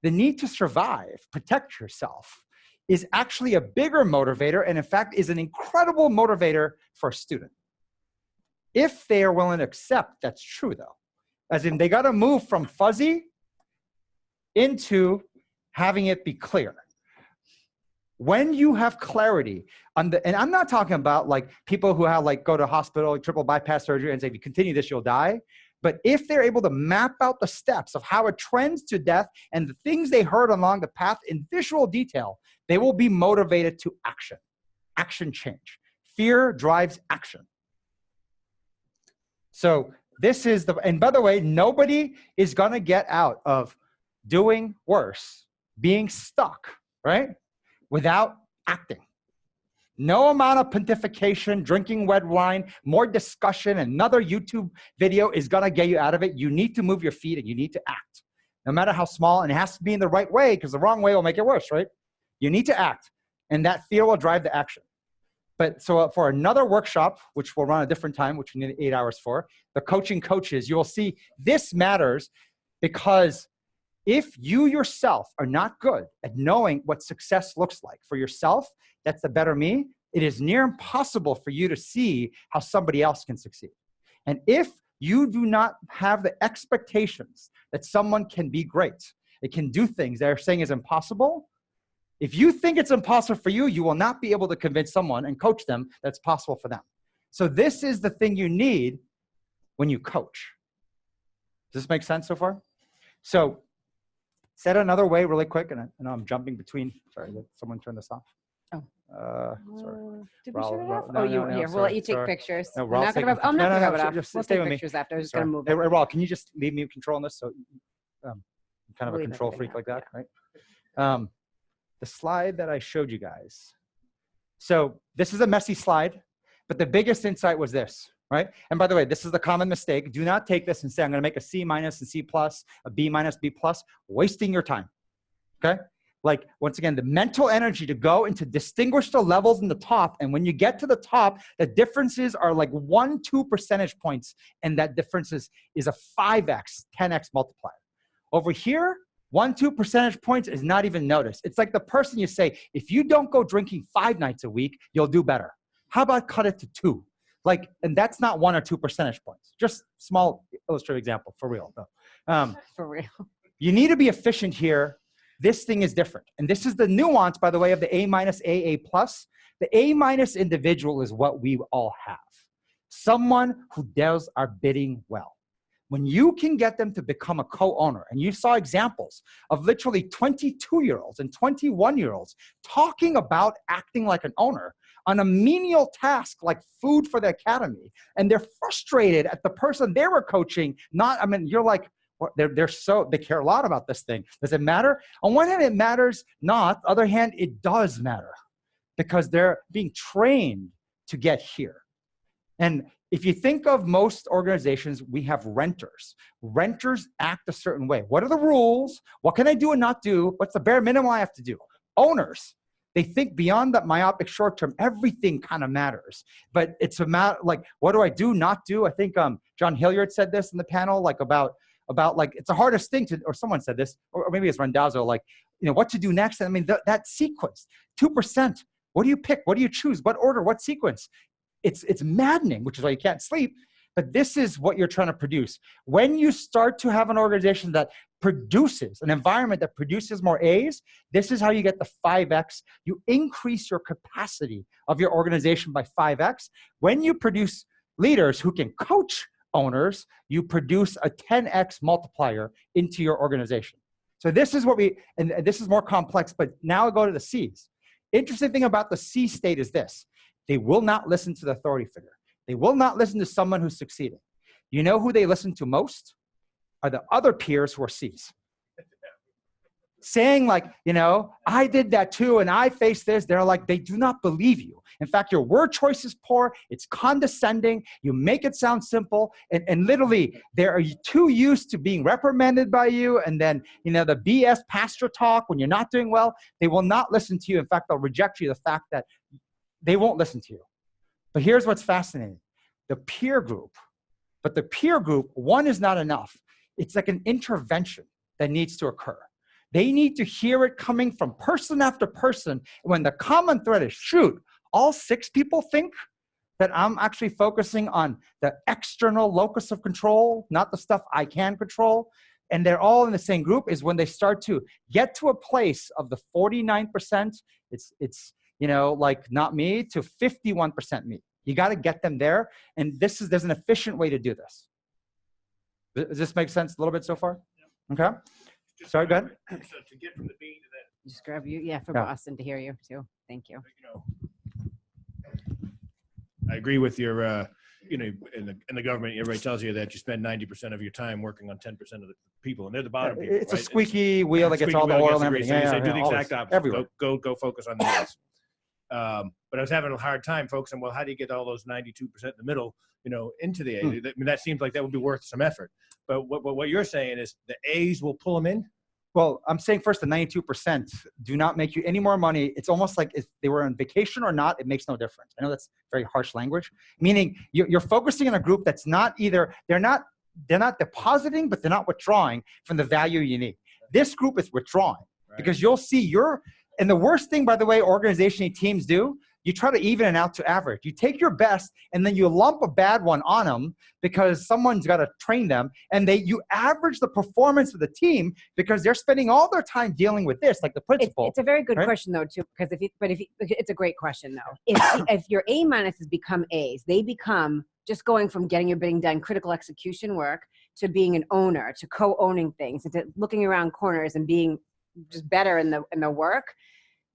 [SPEAKER 2] the need to survive, protect yourself, is actually a bigger motivator and in fact is an incredible motivator for a student. If they are willing to accept that's true though. As in they got to move from fuzzy into having it be clear. When you have clarity on and I'm not talking about like people who have go to hospital, triple bypass surgery and say, if you continue this, you'll die. But if they're able to map out the steps of how it trends to death and the things they heard along the path in visual detail, they will be motivated to action. Action change. Fear drives action. So this is and by the way, nobody is going to get out of doing worse, being stuck, right? Without acting. No amount of pontification, drinking red wine, more discussion, another YouTube video is going to get you out of it. You need to move your feet and you need to act. No matter how small, and it has to be in the right way because the wrong way will make it worse, right? You need to act, and that fear will drive the action. But so for another workshop, which we'll run a different time, which we need 8 hours for, the coaching coaches, you will see this matters because if you yourself are not good at knowing what success looks like for yourself, that's the better me, it is near impossible for you to see how somebody else can succeed. And if you do not have the expectations that someone can be great, it can do things they're saying is impossible, If you think it's impossible for you, you will not be able to convince someone and coach them that's possible for them. So this is the thing you need when you coach. Does this make sense so far? So said another way really quick, and I know I'm jumping between. Sorry, someone turn this off.
[SPEAKER 3] Oh.
[SPEAKER 2] Sorry.
[SPEAKER 3] Did we shut it off?
[SPEAKER 2] No,
[SPEAKER 3] oh, you
[SPEAKER 2] no,
[SPEAKER 3] were
[SPEAKER 2] no,
[SPEAKER 3] here. We'll
[SPEAKER 2] sorry,
[SPEAKER 3] let you take
[SPEAKER 2] sorry.
[SPEAKER 3] pictures.
[SPEAKER 2] No,
[SPEAKER 3] I'm
[SPEAKER 2] Raul's
[SPEAKER 3] not going
[SPEAKER 2] taking-
[SPEAKER 3] to I'm not
[SPEAKER 2] no,
[SPEAKER 3] going to
[SPEAKER 2] no,
[SPEAKER 3] rub it
[SPEAKER 2] no,
[SPEAKER 3] off.
[SPEAKER 2] just
[SPEAKER 3] We'll
[SPEAKER 2] stay
[SPEAKER 3] take
[SPEAKER 2] with me.
[SPEAKER 3] pictures after. I was just
[SPEAKER 2] Sorry.
[SPEAKER 3] going to move
[SPEAKER 2] Hey,
[SPEAKER 3] it.
[SPEAKER 2] Raul, can you just leave me controlling this? So kind of a
[SPEAKER 3] Leave
[SPEAKER 2] control
[SPEAKER 3] everything
[SPEAKER 2] freak
[SPEAKER 3] out,
[SPEAKER 2] like that, right? The slide that I showed you guys. So this is a messy slide, but the biggest insight was this, right? And by the way, this is the common mistake. Do not take this and say, I'm going to make a C- and C+, a B-, B+, wasting your time, okay? Like, once again, the mental energy to go and to distinguish the levels in the top. And when you get to the top, the differences are like 1-2 percentage points. And that difference is a 5x, 10x multiplier. Over here, 1-2 percentage points is not even noticed. It's like the person you say, if you don't go drinking 5 nights a week, you'll do better. How about cut it to 2? Like, and that's not 1 or 2 percentage points. Just small illustrative example, for real. No.
[SPEAKER 3] For real.
[SPEAKER 2] You need to be efficient here. This thing is different. And this is the nuance, by the way, of the A-, AA+. The A- individual is what we all have. Someone who does our bidding well. When you can get them to become a co-owner, and you saw examples of literally 22-year-olds and 21-year-olds talking about acting like an owner on a menial task like food for the academy, and they're frustrated at the person they were coaching, you're like, they care a lot about this thing. Does it matter? On one hand, it matters not. On the other hand, it does matter because they're being trained to get here. And if you think of most organizations, we have renters. Renters act a certain way. What are the rules? What can I do and not do? What's the bare minimum I have to do? Owners, they think beyond that myopic short term, everything kind of matters. But it's a matter like, what do I do, not do? I think John Hilliard said this in the panel, like about like, it's the hardest thing to, or someone said this, or maybe it's Randazzo, like, what to do next. I mean, that sequence, 2%, what do you pick? What do you choose? What order? What sequence? It's maddening, which is why you can't sleep. But this is what you're trying to produce. When you start to have an organization that produces, an environment that produces more A's, this is how you get the 5X. You increase your capacity of your organization by 5X. When you produce leaders who can coach owners, you produce a 10X multiplier into your organization. So this is what and this is more complex, but now I go to the C's. Interesting thing about the C state is this. They will not listen to the authority figure. They will not listen to someone who's succeeding. You know who they listen to most? Are the other peers who are C's. Saying like, I did that too and I faced this. They're like, they do not believe you. In fact, your word choice is poor. It's condescending. You make it sound simple. And literally, they're too used to being reprimanded by you. And then, the BS pastor talk when you're not doing well, they will not listen to you. In fact, they'll reject you. The fact that they won't listen to you. But here's what's fascinating. The peer group. But the peer group, one is not enough. It's like an intervention that needs to occur. They need to hear it coming from person after person. When the common thread is, shoot, all 6 people think that I'm actually focusing on the external locus of control, not the stuff I can control. And they're all in the same group is when they start to get to a place of the 49%, it's like not me, to 51% me. You got to get them there. And there's an efficient way to do this. Does this make sense a little bit so far? Okay. Sorry, go ahead.
[SPEAKER 5] So to get from the B to that,
[SPEAKER 3] Just grab you. Yeah, for
[SPEAKER 2] Yeah.
[SPEAKER 3] Boston to hear you too. Thank you.
[SPEAKER 5] I agree with your, in the government, everybody tells you that you spend 90% of your time working on 10% of the people, and they're the bottom people.
[SPEAKER 2] It's a
[SPEAKER 5] right?
[SPEAKER 2] squeaky wheel that gets
[SPEAKER 5] Squeaky
[SPEAKER 2] all the
[SPEAKER 5] wheel
[SPEAKER 2] oil
[SPEAKER 5] gets
[SPEAKER 2] and
[SPEAKER 5] the grease.
[SPEAKER 2] everything.
[SPEAKER 5] So you say do the
[SPEAKER 2] always.
[SPEAKER 5] exact opposite.
[SPEAKER 2] Everywhere.
[SPEAKER 5] Go focus on the yes. But I was having a hard time focusing, well, how do you get all those 92% in the middle, into the A? I mean, that seems like that would be worth some effort. But what you're saying is the A's will pull them in?
[SPEAKER 2] Well, I'm saying first, the 92% do not make you any more money. It's almost like if they were on vacation or not, it makes no difference. I know that's very harsh language, meaning you're focusing on a group that's not either, they're not depositing, but they're not withdrawing from the value you need. This group is withdrawing because you'll see and the worst thing, by the way, organizational teams do, you try to even it out to average. You take your best and then you lump a bad one on them because someone's got to train them, and you average the performance of the team because they're spending all their time dealing with this, like the principal.
[SPEAKER 3] It's a very good
[SPEAKER 2] right?
[SPEAKER 3] question though too, because it's a great question though. If your A minuses become A's, they become just going from getting your bidding done, critical execution work, to being an owner, to co-owning things, and to looking around corners and being just better in the work.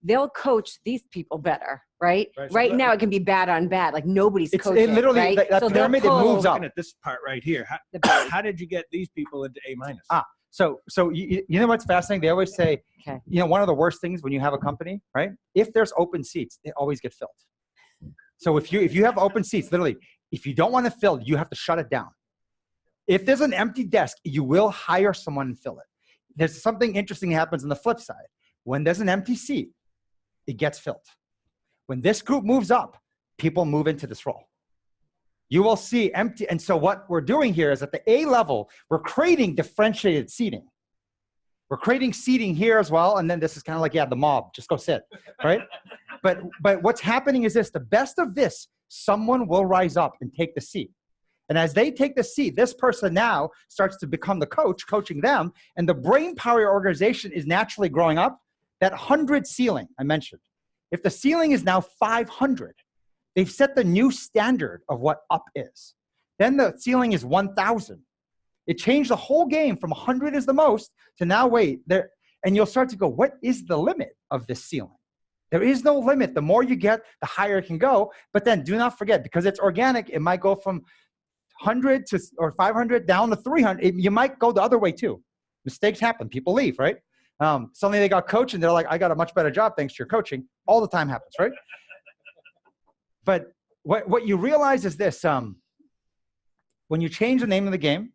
[SPEAKER 3] They'll coach these people better, right? Right now, it can be bad on bad. Like nobody's coaching.
[SPEAKER 2] It literally,
[SPEAKER 3] right?
[SPEAKER 2] that pyramid, it moves up.
[SPEAKER 5] Looking at this part right here, how did you get these people into A minus?
[SPEAKER 2] So you know what's fascinating? They always say,
[SPEAKER 3] okay,
[SPEAKER 2] one of the worst things when you have a company, right? If there's open seats, they always get filled. So if you have open seats, literally, if you don't want to fill, you have to shut it down. If there's an empty desk, you will hire someone and fill it. There's something interesting that happens on the flip side. When there's an empty seat, it gets filled. When this group moves up, people move into this role. You will see empty. And so what we're doing here is at the A level, we're creating differentiated seating. We're creating seating here as well. And then this is kind of like, the mob, just go sit, right? But what's happening is this, the best of this, someone will rise up and take the seat. And as they take the seat, this person now starts to become the coach, coaching them. And the brain power of your organization is naturally growing up. That 100 ceiling I mentioned, if the ceiling is now 500, they've set the new standard of what up is. Then the ceiling is 1,000. It changed the whole game from 100 is the most to now wait there. And you'll start to go, what is the limit of this ceiling? There is no limit. The more you get, the higher it can go. But then do not forget, because it's organic, it might go from 100 or 500 down to 300. You might go the other way too. Mistakes happen. People leave, right? Suddenly they got coached and they're like, I got a much better job thanks to your coaching. All the time happens, right? But what you realize is this, when you change the name of the game,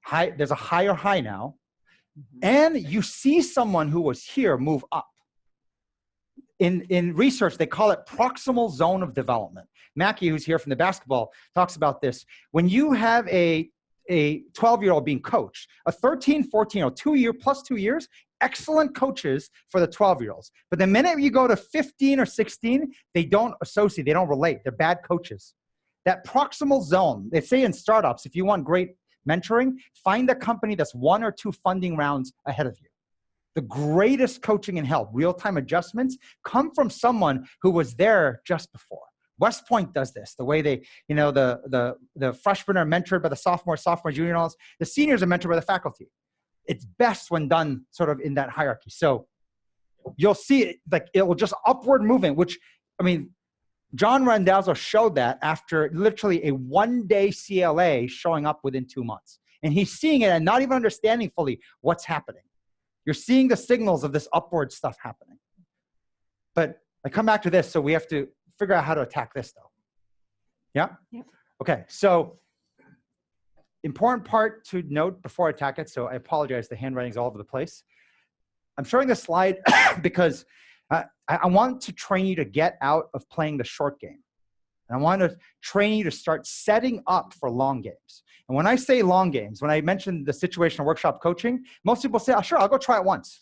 [SPEAKER 2] there's a higher high now, and you see someone who was here move up. In research, they call it proximal zone of development. Mackie, who's here from the basketball, talks about this. When you have a 12-year-old being coached, a 13, 14, or 2 years, excellent coaches for the 12-year-olds. But the minute you go to 15 or 16, they don't associate, they don't relate. They're bad coaches. That proximal zone, they say in startups, if you want great mentoring, find a company that's 1 or 2 funding rounds ahead of you. The greatest coaching and help, real-time adjustments, come from someone who was there just before. West Point does this, the way they, the freshmen are mentored by the sophomore, junior, and all this. The seniors are mentored by the faculty. It's best when done sort of in that hierarchy. So you'll see it, like it will just upward movement, which, John Randazzo showed that after literally a 1-day CLA showing up within 2 months. And he's seeing it and not even understanding fully what's happening. You're seeing the signals of this upward stuff happening. But I come back to this, so we have to figure out how to attack this though. Yeah?
[SPEAKER 3] Yep.
[SPEAKER 2] Okay, so important part to note before I attack it, so I apologize, the handwriting's all over the place. I'm showing this slide because I want to train you to get out of playing the short game. And I want to train you to start setting up for long games. And when I say long games, when I mentioned the situational workshop coaching, most people say, oh, sure, I'll go try it once.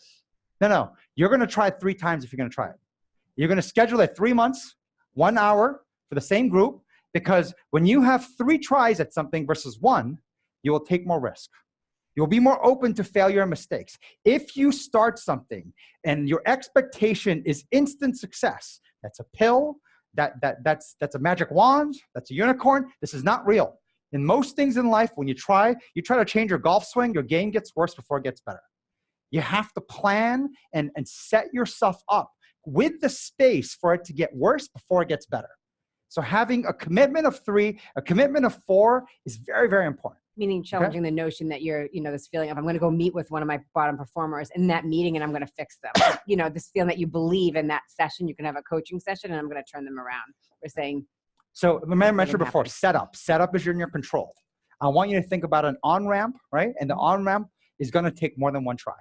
[SPEAKER 2] No, you're going to try it 3 times if you're going to try it. You're going to schedule it 3 months, 1 hour for the same group, because when you have 3 tries at something versus 1, you will take more risk. You'll be more open to failure and mistakes. If you start something and your expectation is instant success, that's a pill, that's a magic wand, that's a unicorn. This is not real. In most things in life, when you try to change your golf swing, your game gets worse before it gets better. You have to plan and set yourself up with the space for it to get worse before it gets better. So having a commitment of 3, a commitment of 4 is very, very important.
[SPEAKER 3] Meaning challenging the notion that you're, this feeling of I'm going to go meet with one of my bottom performers in that meeting and I'm going to fix them. This feeling that you believe in that session, you can have a coaching session and I'm going to turn them around. We're saying.
[SPEAKER 2] So remember I mentioned before, setup. Setup is you're in your control. I want you to think about an on-ramp, right? And the on-ramp is going to take more than 1 try,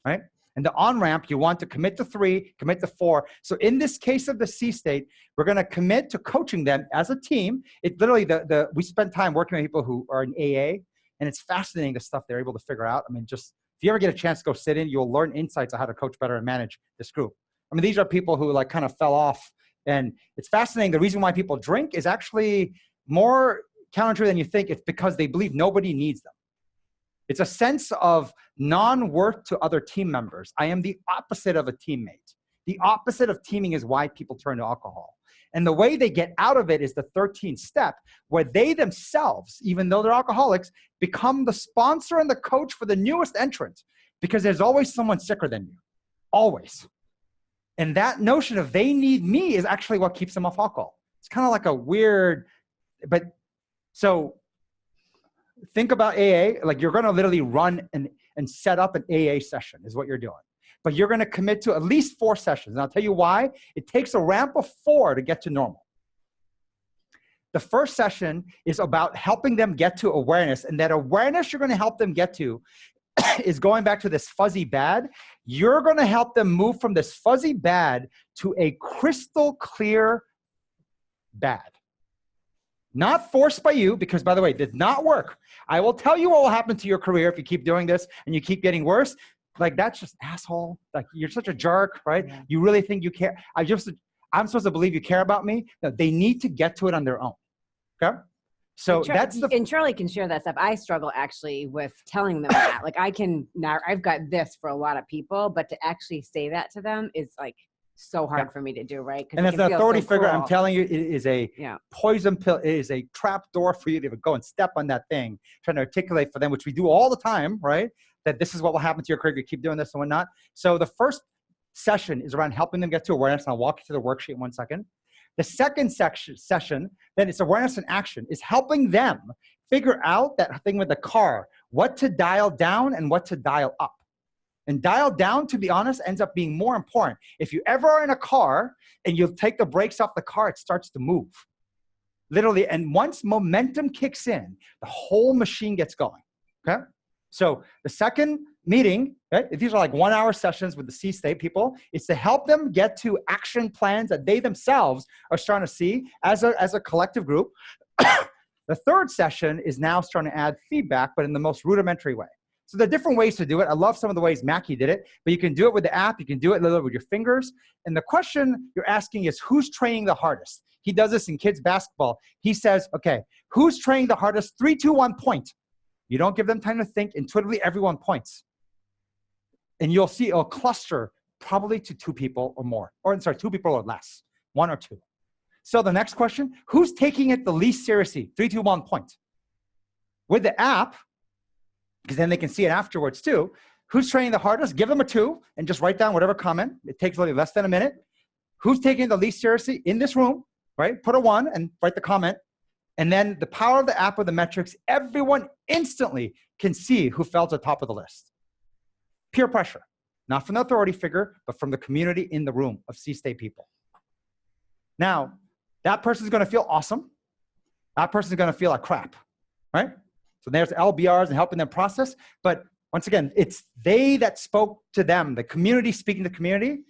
[SPEAKER 2] right? And the on-ramp, you want to commit to 3, commit to 4. So in this case of the C state, we're going to commit to coaching them as a team. It literally, we spend time working with people who are in AA, and it's fascinating the stuff they're able to figure out. Just if you ever get a chance to go sit in, you'll learn insights on how to coach better and manage this group. These are people who kind of fell off And it's fascinating. The reason why people drink is actually more counterintuitive than you think. It's because they believe nobody needs them. It's a sense of non-worth to other team members. I am the opposite of a teammate. The opposite of teaming is why people turn to alcohol. And the way they get out of it is the 13th step, where they themselves, even though they're alcoholics, become the sponsor and the coach for the newest entrant, because there's always someone sicker than you. Always. And that notion of they need me is actually what keeps them off alcohol. It's kind of like a weird, but so think about AA, like you're going to literally run and set up an AA session is what you're doing. But you're going to commit to at least 4 sessions. And I'll tell you why. It takes a ramp of 4 to get to normal. The first session is about helping them get to awareness. And that awareness you're going to help them get to is going back to this fuzzy bad. You're going to help them move from this fuzzy bad to a crystal clear bad. Not forced by you, because by the way, it did not work. I will tell you what will happen to your career if you keep doing this and you keep getting worse. Like, that's just asshole. Like, you're such a jerk, right? Yeah. You really think you care? I'm supposed to believe you care about me? No, they need to get to it on their own. Okay? So and
[SPEAKER 3] Charlie can share that stuff. I struggle actually with telling them that. Like, I've got this for a lot of people, but to actually say that to them is like so hard for me to do, right?
[SPEAKER 2] And as an authority figure, I'm telling you, it is a poison pill. It is a trap door for you to go and step on that thing, trying to articulate for them, which we do all the time, right? That this is what will happen to your career if you keep doing this and whatnot. So the first session is around helping them get to awareness. And I'll walk you through the worksheet in 1 second. The second session, then it's awareness and action, is helping them figure out that thing with the car, what to dial down and what to dial up. And dial down, to be honest, ends up being more important. If you ever are in a car and you take the brakes off the car, it starts to move. Literally, and once momentum kicks in, the whole machine gets going, okay? So the second meeting, right, these are like 1-hour sessions with the C-state people, is to help them get to action plans that they themselves are starting to see as a collective group. The third session is now starting to add feedback, but in the most rudimentary way. So there are different ways to do it. I love some of the ways Mackie did it, but you can do it with the app. You can do it literally with your fingers. And the question you're asking is, who's training the hardest? He does this in kids basketball. He says, okay, who's training the hardest? 3, 2, 1, point. You don't give them time to think. Intuitively, everyone points. And you'll see it'll cluster probably to 2 people or more. Or sorry, 2 people or less. 1 or 2. So the next question, who's taking it the least seriously? 3, 2, 1, point. With the app, because then they can see it afterwards too. Who's training the hardest? Give them a 2 and just write down whatever comment. It takes literally less than a minute. Who's taking it the least seriously in this room, right? Put a 1 and write the comment. And then the power of the app with the metrics, everyone instantly can see who fell to the top of the list. Peer pressure, not from the authority figure, but from the community in the room of C-state people. Now, that person's gonna feel awesome. That person's gonna feel like crap, right? So there's LBRs and helping them process. But once again, it's they that spoke to them, the community speaking to the community.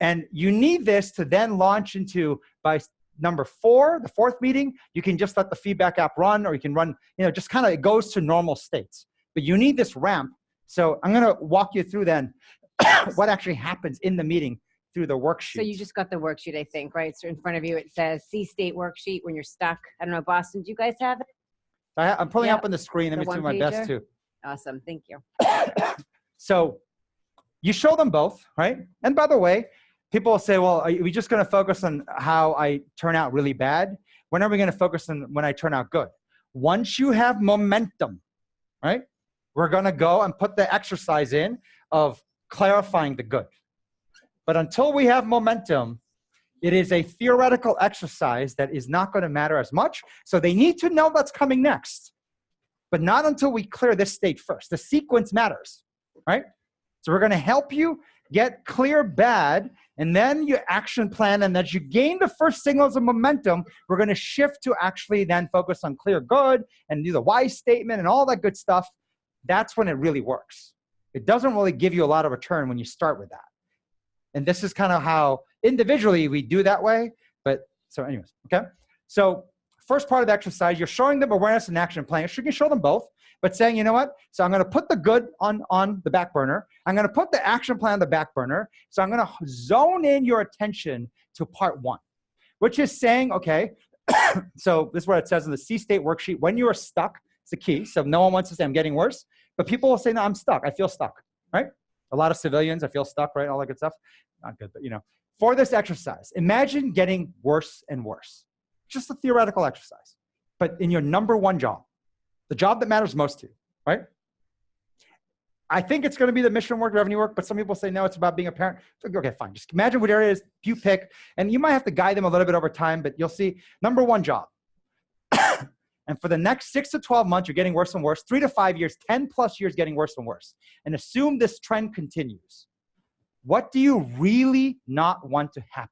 [SPEAKER 2] And you need this to then launch into, by number 4, the 4th meeting, you can just let the feedback app run, or you can run, just kind of, it goes to normal states. But you need this ramp. So I'm going to walk you through then what actually happens in the meeting through the worksheet.
[SPEAKER 3] So you just got the worksheet, I think, right? So in front of you, it says C-state worksheet when you're stuck. I don't know, Boston, do you guys have it?
[SPEAKER 2] I'm pulling up on the screen. Let me do my best too.
[SPEAKER 3] Awesome. Thank you.
[SPEAKER 2] So you show them both, right? And by the way, people will say, well, are we just going to focus on how I turn out really bad? When are we going to focus on when I turn out good? Once you have momentum, right? We're going to go and put the exercise in of clarifying the good. But until we have momentum, it is a theoretical exercise that is not going to matter as much. So they need to know what's coming next, but not until we clear this state first. The sequence matters, right? So we're going to help you get clear bad, and then your action plan. And as you gain the first signals of momentum, we're going to shift to actually then focus on clear good and do the why statement and all that good stuff. That's when it really works. It doesn't really give you a lot of return when you start with that. And this is kind of how individually we do that way. But so anyways, okay. So first part of the exercise, you're showing them awareness and action plan. You can show them both, but saying, you know what? So I'm going to put the good on the back burner. I'm going to put the action plan on the back burner. So I'm going to zone in your attention to part 1. which is saying, okay, so this is what it says in the C state worksheet. When you are stuck, it's the key. So no one wants to say I'm getting worse, but people will say, no, I'm stuck. I feel stuck, right? A lot of civilians, I feel stuck, right? All that good stuff. Not good, but for this exercise, imagine getting worse and worse. Just a theoretical exercise, but in your number one job, the job that matters most to you, right? I think it's going to be the mission work, revenue work, but some people say, no, it's about being a parent. Okay, fine. Just imagine what area it is you pick, and you might have to guide them a little bit over time, but you'll see number one job. And for the next 6 to 12 months, you're getting worse and worse, 3 to 5 years, 10 plus years getting worse and worse. And assume this trend continues. What do you really not want to happen?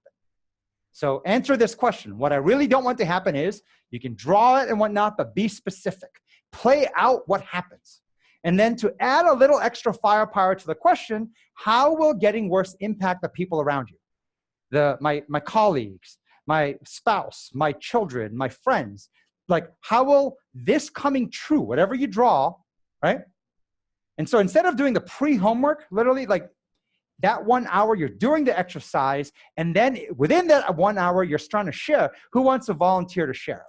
[SPEAKER 2] So answer this question. What I really don't want to happen is, you can draw it and whatnot, but be specific. Play out what happens. And then to add a little extra firepower to the question, how will getting worse impact the people around you? My colleagues, my spouse, my children, my friends. Like, how will this coming true, whatever you draw, right? And so instead of doing the pre-homework, literally like that 1 hour, you're doing the exercise, and then within that 1 hour, you're trying to share. Who wants to volunteer to share?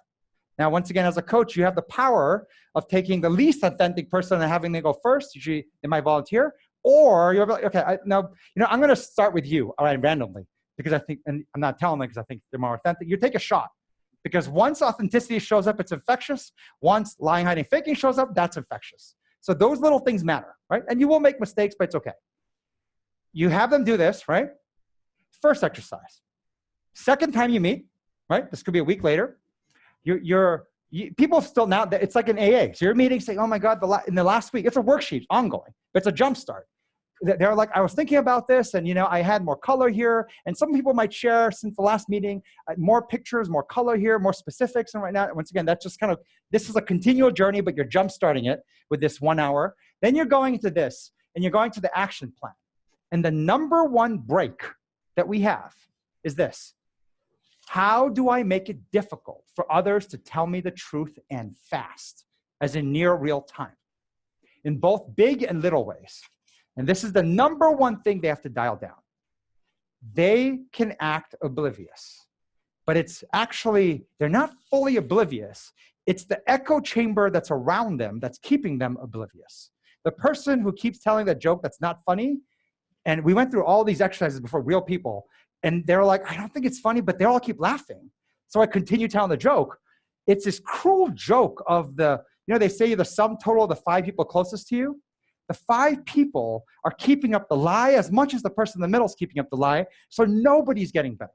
[SPEAKER 2] Now, once again, as a coach, you have the power of taking the least authentic person and having them go first. Usually, they might volunteer, or you're like, okay, I'm going to start with you, all right, randomly, because I think, and I'm not telling them because I think they're more authentic. You take a shot, because once authenticity shows up, it's infectious. Once lying, hiding, faking shows up, that's infectious. So those little things matter, right? And you will make mistakes, but it's okay. You have them do this, right? First exercise. Second time you meet, right? This could be a week later. People still now, it's like an AA. So you're meeting saying, oh my God, in the last week, it's a worksheet, ongoing. It's a jump start. They're like, I was thinking about this, and I had more color here. And some people might share since the last meeting, more pictures, more color here, more specifics. And right now, once again, that's just this is a continual journey, but you're jump starting it with this 1 hour. Then you're going into this, and you're going to the action plan. And the number one break that we have is this. How do I make it difficult for others to tell me the truth and fast, as in near real time, in both big and little ways? And this is the number one thing they have to dial down. They can act oblivious, but it's actually, they're not fully oblivious. It's the echo chamber that's around them that's keeping them oblivious. The person who keeps telling that joke that's not funny, and we went through all these exercises before, real people, and they're like, I don't think it's funny, but they all keep laughing. So I continue telling the joke. It's this cruel joke of they say the sum total of the 5 people closest to you. The 5 people are keeping up the lie as much as the person in the middle is keeping up the lie. So nobody's getting better.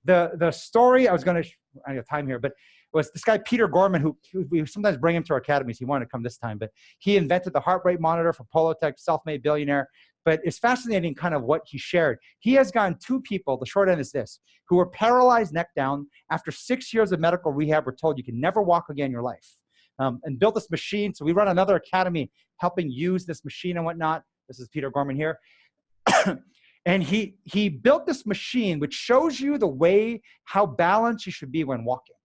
[SPEAKER 2] The story, I have time here, but was this guy, Peter Gorman, who we sometimes bring him to our academies. He wanted to come this time, but he invented the heart rate monitor for Polotech, self-made billionaire. But it's fascinating kind of what he shared. He has gotten 2 people, the short end is this, who were paralyzed neck down. After 6 years of medical rehab, were told you can never walk again in your life. And built this machine. So we run another academy helping use this machine and whatnot. This is Peter Gorman here. And he built this machine which shows you the way how balanced you should be when walking,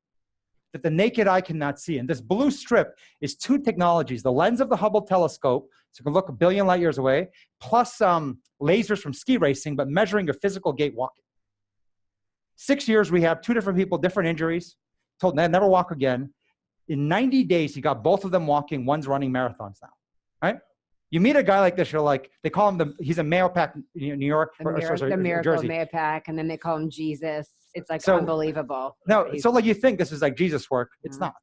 [SPEAKER 2] that the naked eye cannot see. And this blue strip is 2 technologies, the lens of the Hubble telescope, so you can look 1 billion light years away, plus lasers from ski racing, but measuring your physical gait walking. 6 years rehab, 2 different people, different injuries, told never walk again. In 90 days, he got both of them walking. One's running marathons now, right? You meet a guy like this, you're like, they call him he's a Mayo Pack, New York.
[SPEAKER 3] The miracle of Mayo Pack, and then they call him Jesus. It's like unbelievable.
[SPEAKER 2] No, so like you think this is like Jesus work. It's not.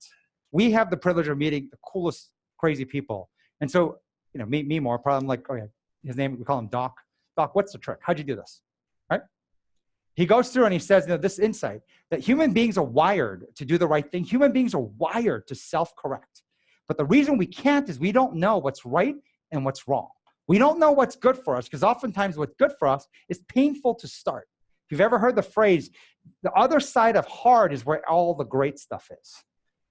[SPEAKER 2] We have the privilege of meeting the coolest, crazy people. And so, me more, probably I'm like, oh yeah, his name, we call him Doc. Doc, what's the trick? How'd you do this? Right? He goes through and he says, this insight that human beings are wired to do the right thing. Human beings are wired to self-correct. But the reason we can't is we don't know what's right and what's wrong. We don't know what's good for us, because oftentimes what's good for us is painful to start. If you've ever heard the phrase, the other side of hard is where all the great stuff is.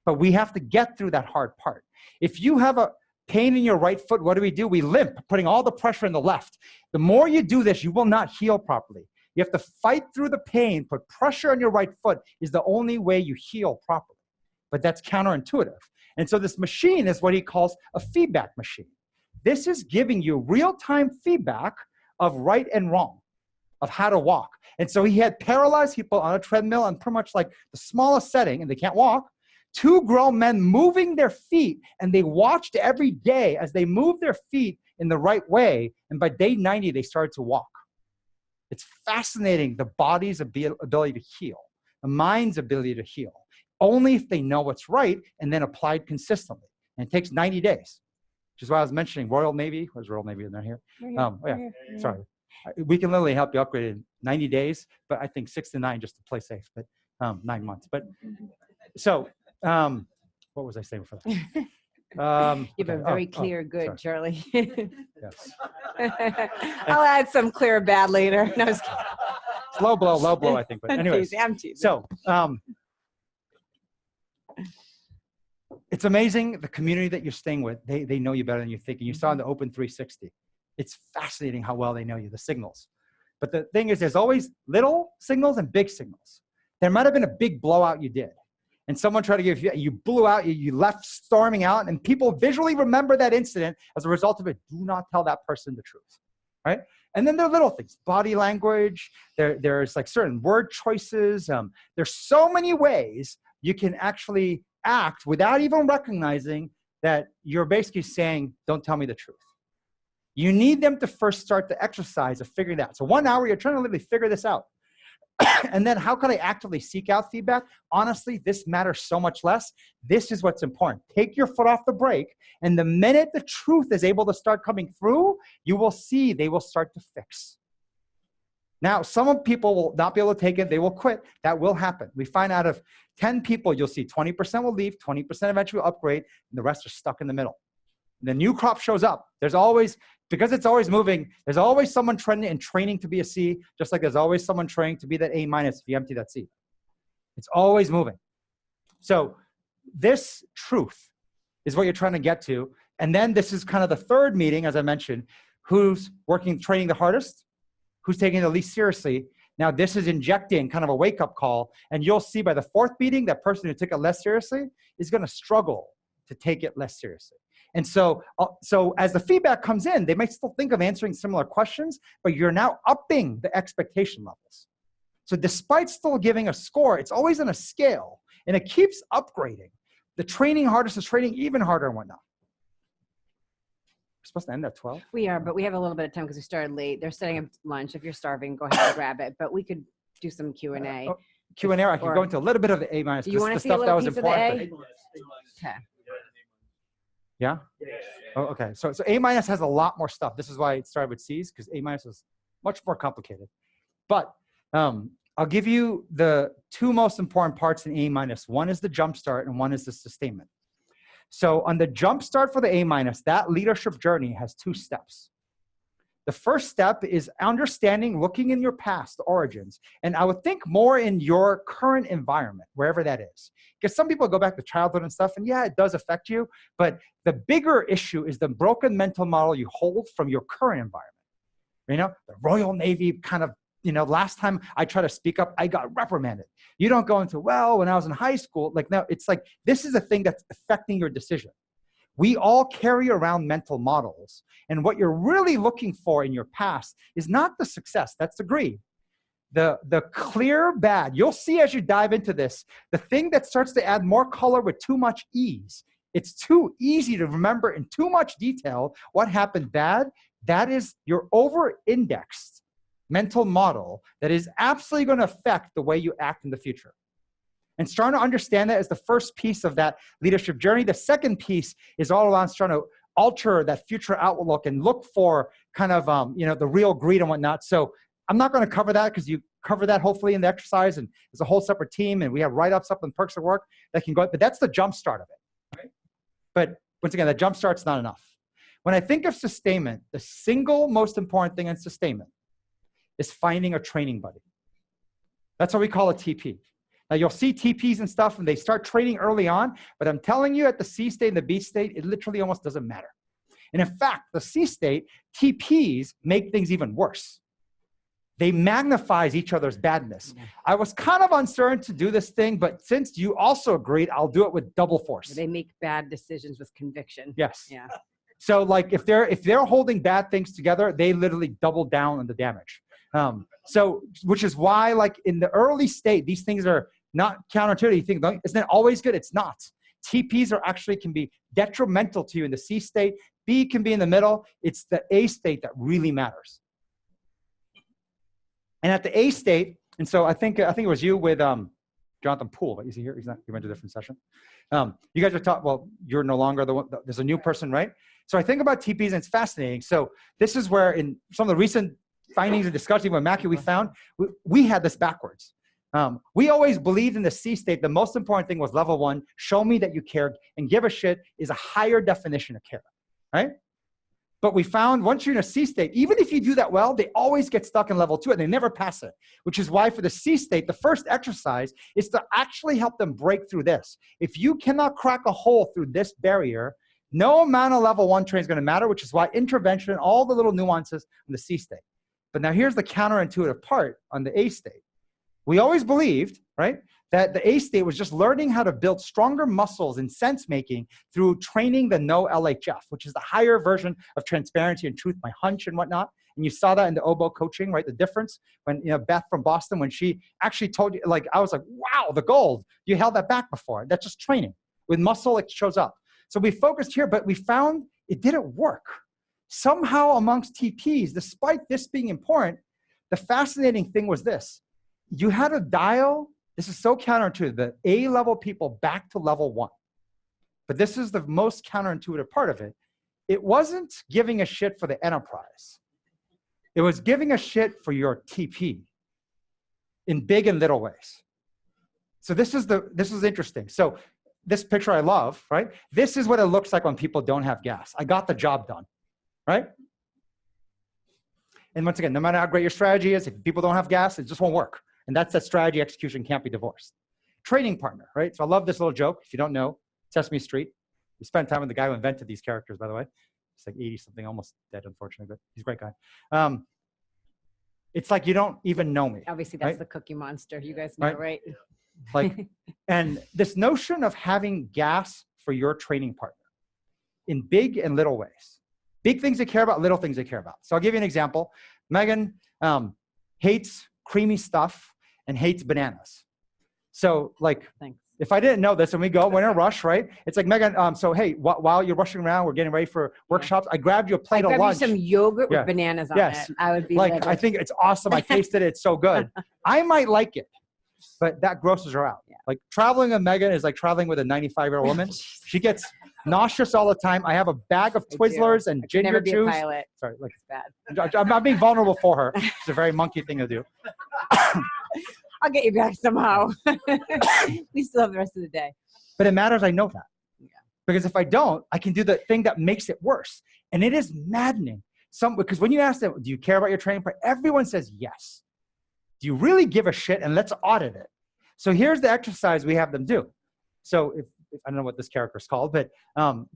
[SPEAKER 2] But we have to get through that hard part. If you have a pain in your right foot, what do? We limp, putting all the pressure in the left. The more you do this, you will not heal properly. You have to fight through the pain, put pressure on your right foot is the only way you heal properly. But that's counterintuitive. And so this machine is what he calls a feedback machine. This is giving you real-time feedback of right and wrong. of how to walk. And so he had paralyzed people on a treadmill on pretty much like the smallest setting, and they can't walk. 2 grown men moving their feet, and they watched every day as they moved their feet in the right way. And by day 90, they started to walk. It's fascinating, the body's ability to heal, the mind's ability to heal, only if they know what's right and then applied consistently. And it takes 90 days, which is why I was mentioning Royal Navy. Where's Royal Navy in there here? Sorry. We can literally help you upgrade in 90 days, but I think 6 to 9 just to play safe, but 9 months. But so, what was I saying before that?
[SPEAKER 3] You have a very clear good,
[SPEAKER 2] sorry.
[SPEAKER 3] Charlie.
[SPEAKER 2] Yes.
[SPEAKER 3] I'll add some clear bad later. No, I was kidding.
[SPEAKER 2] It's low blow, I think. But anyways,
[SPEAKER 3] I'm teasing.
[SPEAKER 2] so it's amazing the community that you're staying with. They know you better than you think. And you saw in the Open 360. It's fascinating how well they know you, the signals. But the thing is, there's always little signals and big signals. There might have been a big blowout you did. And someone tried to give you blew out, you left storming out, and people visually remember that incident as a result of it. Do not tell that person the truth, right? And then there are little things, body language, there's like certain word choices. There's so many ways you can actually act without even recognizing that you're basically saying, don't tell me the truth. You need them to first start the exercise of figuring it out. So 1 hour, you're trying to literally figure this out. And then how can I actively seek out feedback? Honestly, this matters so much less. This is what's important. Take your foot off the brake, and the minute the truth is able to start coming through, you will see they will start to fix. Now, some people will not be able to take it. They will quit. That will happen. We find out of 10 people, you'll see 20% will leave, 20% eventually will upgrade, and the rest are stuck in the middle. The new crop shows up. There's always, because it's always moving, there's always someone training to be a C, just like there's always someone training to be that A- if you empty that C. It's always moving. So this truth is what you're trying to get to. And then this is kind of the third meeting, as I mentioned, who's training the hardest, who's taking it the least seriously. Now this is injecting kind of a wake-up call. And you'll see by the fourth meeting, that person who took it less seriously is going to struggle to take it less seriously. And so as the feedback comes in, they might still think of answering similar questions, but you're now upping the expectation levels. So despite still giving a score, it's always on a scale, and it keeps upgrading. The training hardest is training even harder and whatnot. We're supposed to end at 12?
[SPEAKER 3] We are, but we have a little bit of time because we started late. They're setting up lunch. If you're starving, go ahead and grab it. But we could do some Q&A.
[SPEAKER 2] Q&A, I can go into a little bit of the A-.
[SPEAKER 3] Do you want to see a
[SPEAKER 2] stuff that
[SPEAKER 3] little
[SPEAKER 2] was
[SPEAKER 3] piece of the A?
[SPEAKER 2] important.
[SPEAKER 3] Okay.
[SPEAKER 2] Yeah? Oh, okay. So A- has a lot more stuff. This is why it started with C's, because A- is much more complicated. But I'll give you the 2 most important parts in A-. One is the jumpstart and one is the sustainment. So on the jumpstart for the A-, that leadership journey has 2 steps. The first step is understanding, looking in your past origins. And I would think more in your current environment, wherever that is. Because some people go back to childhood and stuff, and yeah, it does affect you. But the bigger issue is the broken mental model you hold from your current environment. You know, the Royal Navy kind of, last time I tried to speak up, I got reprimanded. You don't go into, well, when I was in high school, like now, it's like, this is a thing that's affecting your decision. We all carry around mental models. And what you're really looking for in your past is not the success, that's the greed. The clear bad, you'll see as you dive into this, the thing that starts to add more color with too much ease. It's too easy to remember in too much detail what happened bad. That is your over-indexed mental model that is absolutely going to affect the way you act in the future. And starting to understand that is the first piece of that leadership journey. The second piece is all around trying to alter that future outlook and look for kind of, the real greed and whatnot. So I'm not going to cover that because you cover that hopefully in the exercise, and it's a whole separate team, and we have write-ups up in Perks of Work that can go, but that's the jump start of it. Right? But once again, that jump start's not enough. When I think of sustainment, the single most important thing in sustainment is finding a training buddy. That's what we call a TP. Now you'll see TPs and stuff, and they start training early on, but I'm telling you at the C state and the B state, it literally almost doesn't matter. And in fact, the C state, TPs make things even worse. They magnifies each other's badness. I was kind of uncertain to do this thing, but since you also agreed, I'll do it with double force.
[SPEAKER 3] They make bad decisions with conviction.
[SPEAKER 2] Yes.
[SPEAKER 3] Yeah.
[SPEAKER 2] So like if they're holding bad things together, they literally double down on the damage. So, which is why, like in the early state, these things are not counterintuitive. You think, isn't it always good? It's not. TPs are actually can be detrimental to you in the C state. B can be in the middle. It's the A state that really matters. And at the A state, and so I think it was you with Jonathan Poole. Is he here? He's not. He went to a different session. You guys are talking. Well, you're no longer the one. There's a new person, right? So I think about TPs, and it's fascinating. So this is where in some of the recent findings and discussion with Mackie, we found we had this backwards. We always believed in the C state. The most important thing was level 1. Show me that you care and give a shit is a higher definition of care, right? But we found once you're in a C state, even if you do that well, they always get stuck in level 2 and they never pass it, which is why for the C state, the first exercise is to actually help them break through this. If you cannot crack a hole through this barrier, no amount of level 1 training is going to matter, which is why intervention, all the little nuances in the C state. But now here's the counterintuitive part on the A state. We always believed, right, that the A state was just learning how to build stronger muscles in sense making through training the no LHF, which is the higher version of transparency and truth, my hunch and whatnot. And you saw that in the oboe coaching, right? The difference when, Beth from Boston, when she actually told you, like, I was like, wow, the gold, you held that back before. That's just training. With muscle, it shows up. So we focused here, but we found it didn't work. Somehow amongst TPs, despite this being important, the fascinating thing was this. You had to dial, this is so counterintuitive, the A-level people back to level 1. But this is the most counterintuitive part of it. It wasn't giving a shit for the enterprise. It was giving a shit for your TP in big and little ways. So this is interesting. So this picture I love, right? This is what it looks like when people don't have gas. I got the job done, right? And once again, no matter how great your strategy is, if people don't have gas, it just won't work. And that's that strategy execution can't be divorced. Training partner, right? So I love this little joke. If you don't know, Sesame Street. We spent time with the guy who invented these characters, by the way. He's like 80 something, almost dead, unfortunately, but he's a great guy. It's like you don't even know me.
[SPEAKER 3] Obviously, that's
[SPEAKER 2] right?
[SPEAKER 3] the Cookie Monster. You guys know, right?
[SPEAKER 2] Like, and this notion of having gas for your training partner in big and little ways. Big things they care about, little things they care about. So I'll give you an example. Meghan hates creamy stuff and hates bananas. So like,
[SPEAKER 3] Thanks.
[SPEAKER 2] if I didn't know this and we go, we're in a rush, right? It's like, Meghan, so hey, while you're rushing around, we're getting ready for workshops. I grabbed you a plate of lunch.
[SPEAKER 3] I grabbed you some yogurt with bananas on it. I would be
[SPEAKER 2] like,
[SPEAKER 3] livid.
[SPEAKER 2] I think it's awesome. I tasted it. It's so good. I might like it, but that grosses her out.
[SPEAKER 3] Yeah.
[SPEAKER 2] Like traveling with Meghan is like traveling with a 95-year-old woman. She gets nauseous all the time. I have a bag of Twizzlers and ginger
[SPEAKER 3] Never be
[SPEAKER 2] juice.
[SPEAKER 3] a pilot.
[SPEAKER 2] Sorry, like,
[SPEAKER 3] It's bad.
[SPEAKER 2] I'm not being vulnerable for her. It's a very monkey thing to do.
[SPEAKER 3] I'll get you back somehow. We still have the rest of the day.
[SPEAKER 2] But it matters I know that.
[SPEAKER 3] Yeah.
[SPEAKER 2] Because if I don't, I can do the thing that makes it worse. And it is maddening. Because when you ask them, do you care about your training partner? Everyone says yes. Do you really give a shit? And let's audit it. So here's the exercise we have them do. So if I don't know what this character is called, but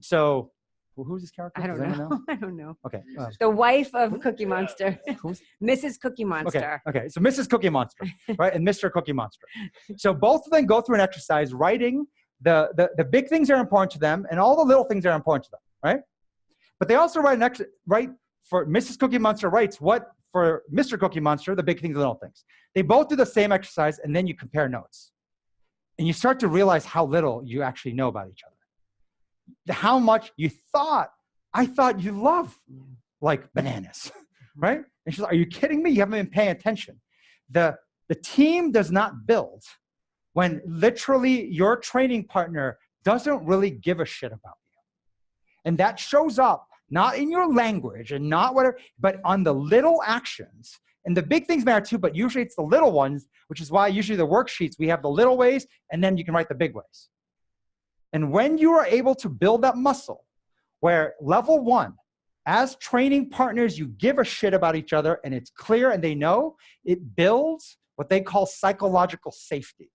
[SPEAKER 2] so who's this character?
[SPEAKER 3] I don't
[SPEAKER 2] Does anyone
[SPEAKER 3] know. I don't know.
[SPEAKER 2] Okay.
[SPEAKER 3] The wife of Cookie Monster.
[SPEAKER 2] Who's?
[SPEAKER 3] Mrs. Cookie Monster.
[SPEAKER 2] Okay. So Mrs. Cookie Monster, right? And Mr. Cookie Monster. So both of them go through an exercise writing the big things that are important to them and all the little things that are important to them, right? But they also write for Mrs. Cookie Monster writes what for Mr. Cookie Monster, the big things and little things. They both do the same exercise and then you compare notes. And you start to realize how little you actually know about each other. How much I thought you love like bananas, right? And she's like, are you kidding me? You haven't been paying attention. The team does not build when literally your training partner doesn't really give a shit about you. And that shows up not in your language and not whatever, but on the little actions. And the big things matter too, but usually it's the little ones, which is why usually the worksheets, we have the little ways and then you can write the big ways. And when you are able to build that muscle where level 1, as training partners, you give a shit about each other and it's clear and they know, it builds what they call psychological safety.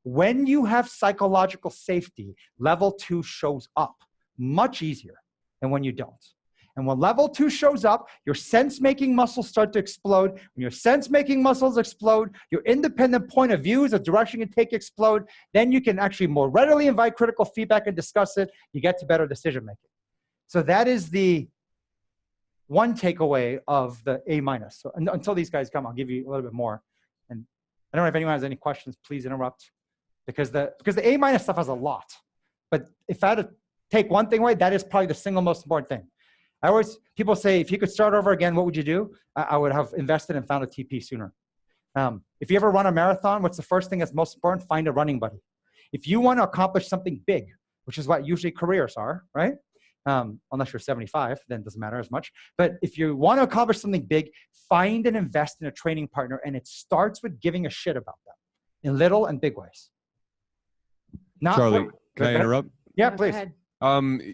[SPEAKER 2] When you have psychological safety, level 2 shows up much easier than when you don't. And when level 2 shows up, your sense-making muscles start to explode. When your sense-making muscles explode, your independent point of views of direction you take explode. Then you can actually more readily invite critical feedback and discuss it. You get to better decision-making. So that is the one takeaway of the A minus. So until these guys come, I'll give you a little bit more. And I don't know if anyone has any questions, please interrupt, because the A minus stuff has a lot. But if I had to take one thing away, that is probably the single most important thing. People say, if you could start over again, what would you do? I would have invested and found a TP sooner. If you ever run a marathon, what's the first thing that's most important? Find a running buddy. If you want to accomplish something big, which is what usually careers are, right? Unless you're 75, then it doesn't matter as much. But if you want to accomplish something big, find and invest in a training partner. And it starts with giving a shit about them in little and big ways.
[SPEAKER 6] Charlie, can I interrupt?
[SPEAKER 2] Yeah,
[SPEAKER 3] Go
[SPEAKER 2] please.
[SPEAKER 3] ahead.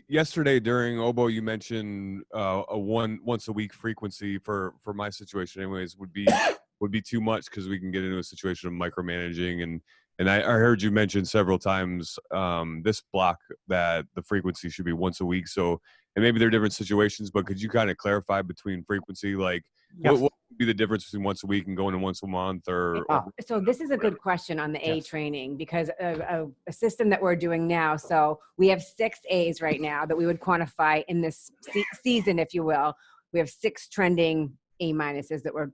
[SPEAKER 6] Yesterday during Obo, you mentioned a once a week frequency for my situation anyways would be too much, because we can get into a situation of micromanaging, and I heard you mention several times this block that the frequency should be once a week. So, and maybe there are different situations, but could you kind of clarify between frequency, like
[SPEAKER 2] Yes.
[SPEAKER 6] what would be the difference between once a week and going to once a month, or
[SPEAKER 3] So this is a good question on the A
[SPEAKER 2] Yes.
[SPEAKER 3] training, because a system that we're doing now. So we have 6 A's right now that we would quantify in this season, if you will. We have 6 trending A minuses that we're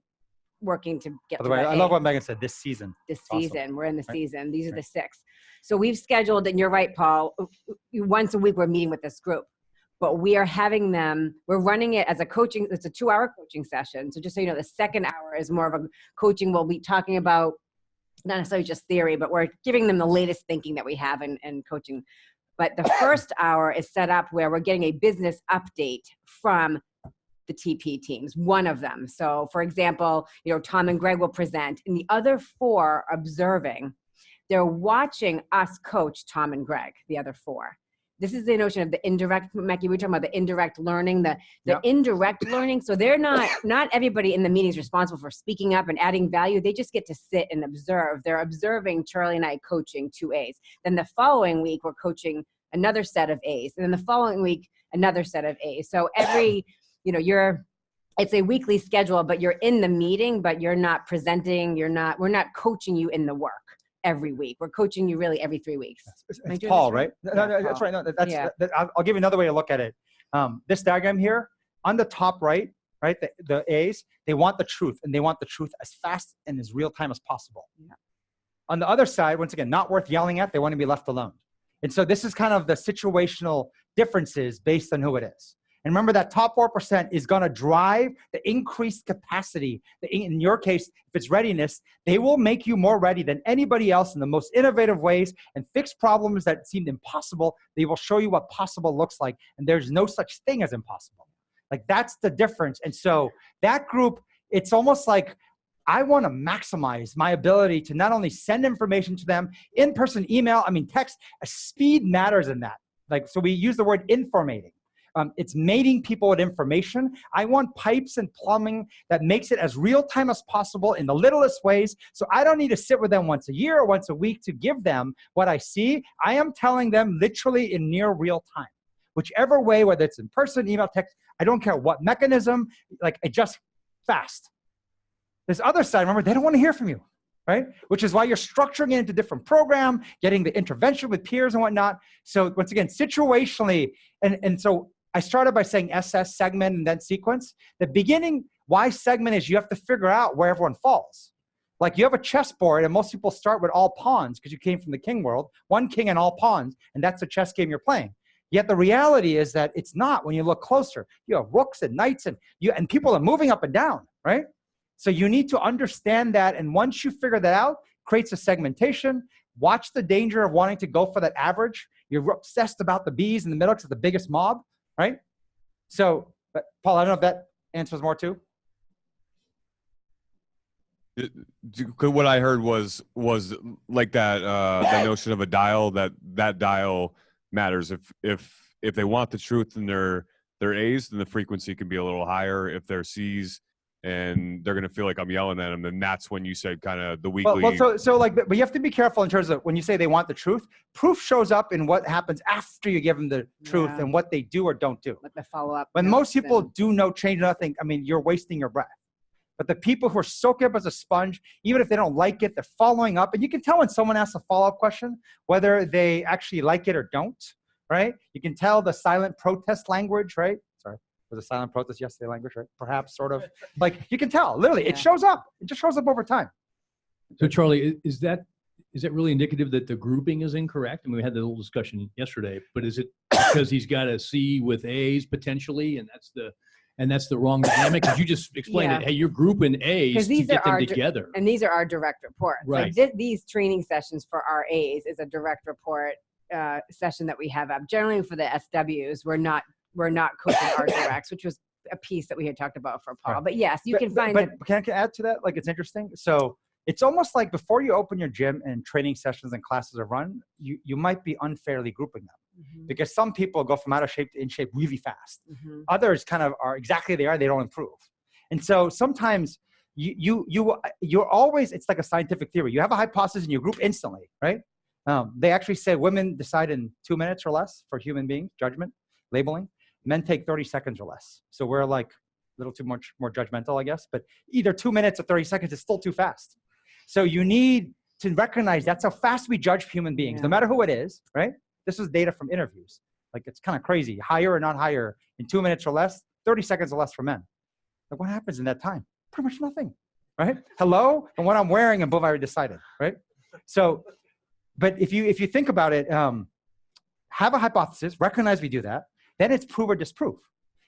[SPEAKER 3] working to get.
[SPEAKER 2] By the way, I love what Meghan said, this season.
[SPEAKER 3] This
[SPEAKER 2] Awesome.
[SPEAKER 3] season. We're in the
[SPEAKER 2] Right.
[SPEAKER 3] season. These are the
[SPEAKER 2] Right.
[SPEAKER 3] 6. So we've scheduled, and you're right, Paul, once a week we're meeting with this group. But we are having them, we're running it as a coaching, it's a 2-hour coaching session. So just so you know, the second hour is more of a coaching. We'll be talking about not necessarily just theory, but we're giving them the latest thinking that we have in coaching. But the first hour is set up where we're getting a business update from the TP teams, one of them. So for example, Tom and Greg will present, and the other 4 observing. They're watching us coach Tom and Greg, the other 4. This is the notion of the indirect, Mackie, we were talking about the indirect learning, the
[SPEAKER 2] Yep.
[SPEAKER 3] indirect learning. So they're not everybody in the meeting is responsible for speaking up and adding value. They just get to sit and observe. They're observing Charlie and I coaching 2 A's. Then the following week, we're coaching another set of A's. And then the following week, another set of A's. So every, it's a weekly schedule, but you're in the meeting, but you're not presenting. We're not coaching you in the work every week. We're coaching you really every 3 weeks.
[SPEAKER 2] It's
[SPEAKER 3] Am I doing
[SPEAKER 2] Paul,
[SPEAKER 3] this
[SPEAKER 2] right?
[SPEAKER 3] right?
[SPEAKER 2] No,
[SPEAKER 3] Yeah,
[SPEAKER 2] that's
[SPEAKER 3] Paul.
[SPEAKER 2] right. No, that's,
[SPEAKER 3] Yeah.
[SPEAKER 2] I'll give you another way to look at it. This diagram here, on the top right, the A's, they want the truth, and they want the truth as fast and as real time as possible.
[SPEAKER 3] Yeah.
[SPEAKER 2] On the other side, once again, not worth yelling at, they want to be left alone. And so this is kind of the situational differences based on who it is. And remember that top 4% is going to drive the increased capacity. In your case, if it's readiness, they will make you more ready than anybody else in the most innovative ways and fix problems that seemed impossible. They will show you what possible looks like. And there's no such thing as impossible. Like, that's the difference. And so that group, it's almost like I want to maximize my ability to not only send information to them, in-person, email, text. Speed matters in that. So we use the word informating. It's mating people with information. I want pipes and plumbing that makes it as real time as possible in the littlest ways. So I don't need to sit with them once a year or once a week to give them what I see. I am telling them literally in near real time. Whichever way, whether it's in person, email, text, I don't care what mechanism, just fast. This other side, remember, they don't want to hear from you, right? Which is why you're structuring it into different program, getting the intervention with peers and whatnot. So once again, situationally, and so I started by saying SS, segment, and then sequence. The beginning, why segment is you have to figure out where everyone falls. Like, you have a chessboard, and most people start with all pawns because you came from the king world, one king and all pawns, and that's the chess game you're playing. Yet the reality is that it's not when you look closer. You have rooks and knights, and people are moving up and down, right? So you need to understand that, and once you figure that out, creates a segmentation. Watch the danger of wanting to go for that average. You're obsessed about the B's in the middle because it's the biggest mob, right? So, but Paul, I don't know if that answers more too.
[SPEAKER 6] What I heard was like that that notion of a dial, that dial matters. If they want the truth in their A's, then the frequency can be a little higher. If they're C's and they're going to feel like I'm yelling at them, then that's when you said kind of the weekly.
[SPEAKER 2] But you have to be careful in terms of when you say they want the truth. Proof shows up in what happens after you give them the truth and what they do or don't do.
[SPEAKER 3] With the follow-up.
[SPEAKER 2] When most people do no change, nothing, you're wasting your breath. But the people who are soaked up as a sponge, even if they don't like it, they're following up. And you can tell when someone asks a follow-up question, whether they actually like it or don't, right? You can tell the silent protest language, right? Sorry. Was a silent protest yesterday language, right? Perhaps, sort of. Like, you can tell, literally,
[SPEAKER 3] Yeah.
[SPEAKER 2] it shows up. It just shows up over time.
[SPEAKER 1] So Charlie, is that really indicative that the grouping is incorrect? I mean, we had the little discussion yesterday, but is it because he's got a C with A's potentially, and that's the wrong dynamic? Because you just explained it. Hey, you're grouping A's
[SPEAKER 3] 'Cause
[SPEAKER 1] to
[SPEAKER 3] these
[SPEAKER 1] get
[SPEAKER 3] are
[SPEAKER 1] them
[SPEAKER 3] our
[SPEAKER 1] together.
[SPEAKER 3] And these are our direct reports.
[SPEAKER 1] Right.
[SPEAKER 3] Like these training sessions for our A's is a direct report session that we have up. Generally for the SWs, we're not coaching our directs, which was a piece that we had talked about for Paul.
[SPEAKER 2] Right.
[SPEAKER 3] But yes, you can find that.
[SPEAKER 2] But can I add to that? Like, it's interesting. So it's almost like before you open your gym and training sessions and classes are run, you might be unfairly grouping them, because some people go from out of shape to in shape really fast. Others kind of are exactly they don't improve. And so sometimes you're always, it's like a scientific theory. You have a hypothesis and you group instantly, right? They actually say women decide in 2 minutes or less for human beings, judgment, labeling. Men take 30 seconds or less. So we're like a little too much more judgmental, I guess, but either 2 minutes or 30 seconds is still too fast. So you need to recognize that's how fast we judge human beings, no matter who it is, right? This is data from interviews. Like, it's kind of crazy. Higher or not higher in 2 minutes or less, 30 seconds or less for men. Like, what happens in that time? Pretty much nothing, right? Hello, and what I'm wearing and both already decided, right? So, but if you think about it, have a hypothesis, recognize we do that, then it's prove or disprove.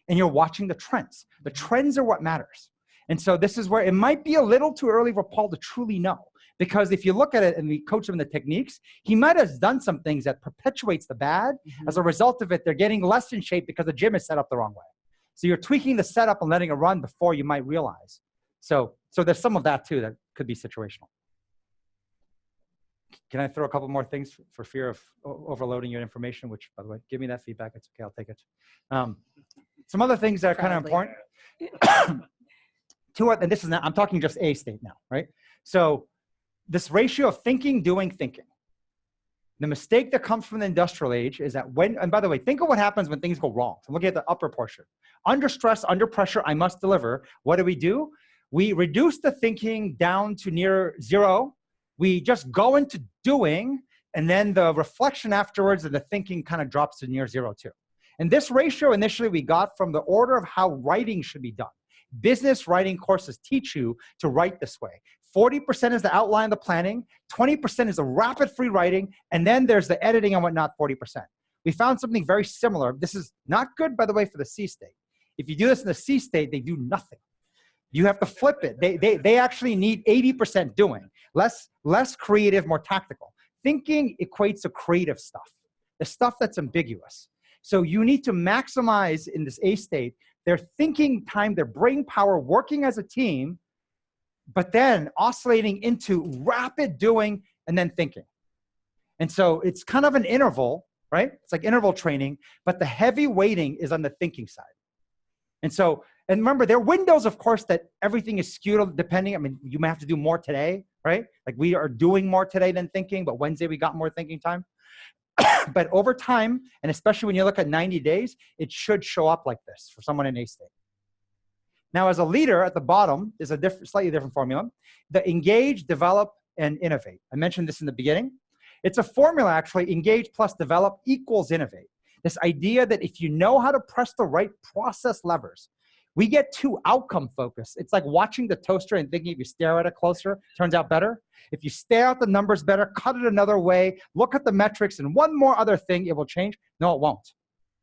[SPEAKER 2] And you're watching the trends. The trends are what matters. And so this is where it might be a little too early for Paul to truly know. Because if you look at it and we coach him in the techniques, he might have done some things that perpetuates the bad. As a result of it, they're getting less in shape because the gym is set up the wrong way. So you're tweaking the setup and letting it run before you might realize. So there's some of that too that could be situational. Can I throw a couple more things for fear of overloading your information, which, by the way, give me that feedback. It's okay, I'll take it. Some other things that are kind of important. And this is not, I'm talking just A state now, right? So this ratio of thinking, doing, thinking. The mistake that comes from the industrial age is that and by the way, think of what happens when things go wrong. So looking at the upper portion. Under stress, under pressure, I must deliver. What do? We reduce the thinking down to near zero. We just go into doing, and then the reflection afterwards and the thinking kind of drops to near zero too. And this ratio initially we got from the order of how writing should be done. Business writing courses teach you to write this way. 40% is the outline, the planning, 20% is the rapid free writing, and then there's the editing and whatnot, 40%. We found something very similar. This is not good, by the way, for the C state. If you do this in the C state, they do nothing. You have to flip it. They actually need 80% doing. Less creative, more tactical. Thinking equates to creative stuff, the stuff that's ambiguous. So you need to maximize in this A state their thinking time, their brain power, working as a team, but then oscillating into rapid doing and then thinking. And so it's kind of an interval, right? It's like interval training, but the heavy weighting is on the thinking side. And so, and remember, there are windows, of course, that everything is skewed depending. I mean, you may have to do more today, right? Like we are doing more today than thinking, but Wednesday we got more thinking time. But over time, and especially when you look at 90 days, it should show up like this for someone in A state. Now, as a leader at the bottom is a slightly different formula. The engage, develop, and innovate. I mentioned this in the beginning. It's a formula, actually, engage plus develop equals innovate. This idea that if you know how to press the right process levers, we get too outcome focused. It's like watching the toaster and thinking if you stare at it closer, turns out better. If you stare at the numbers better, cut it another way, look at the metrics, and one more other thing, it will change. No, it won't.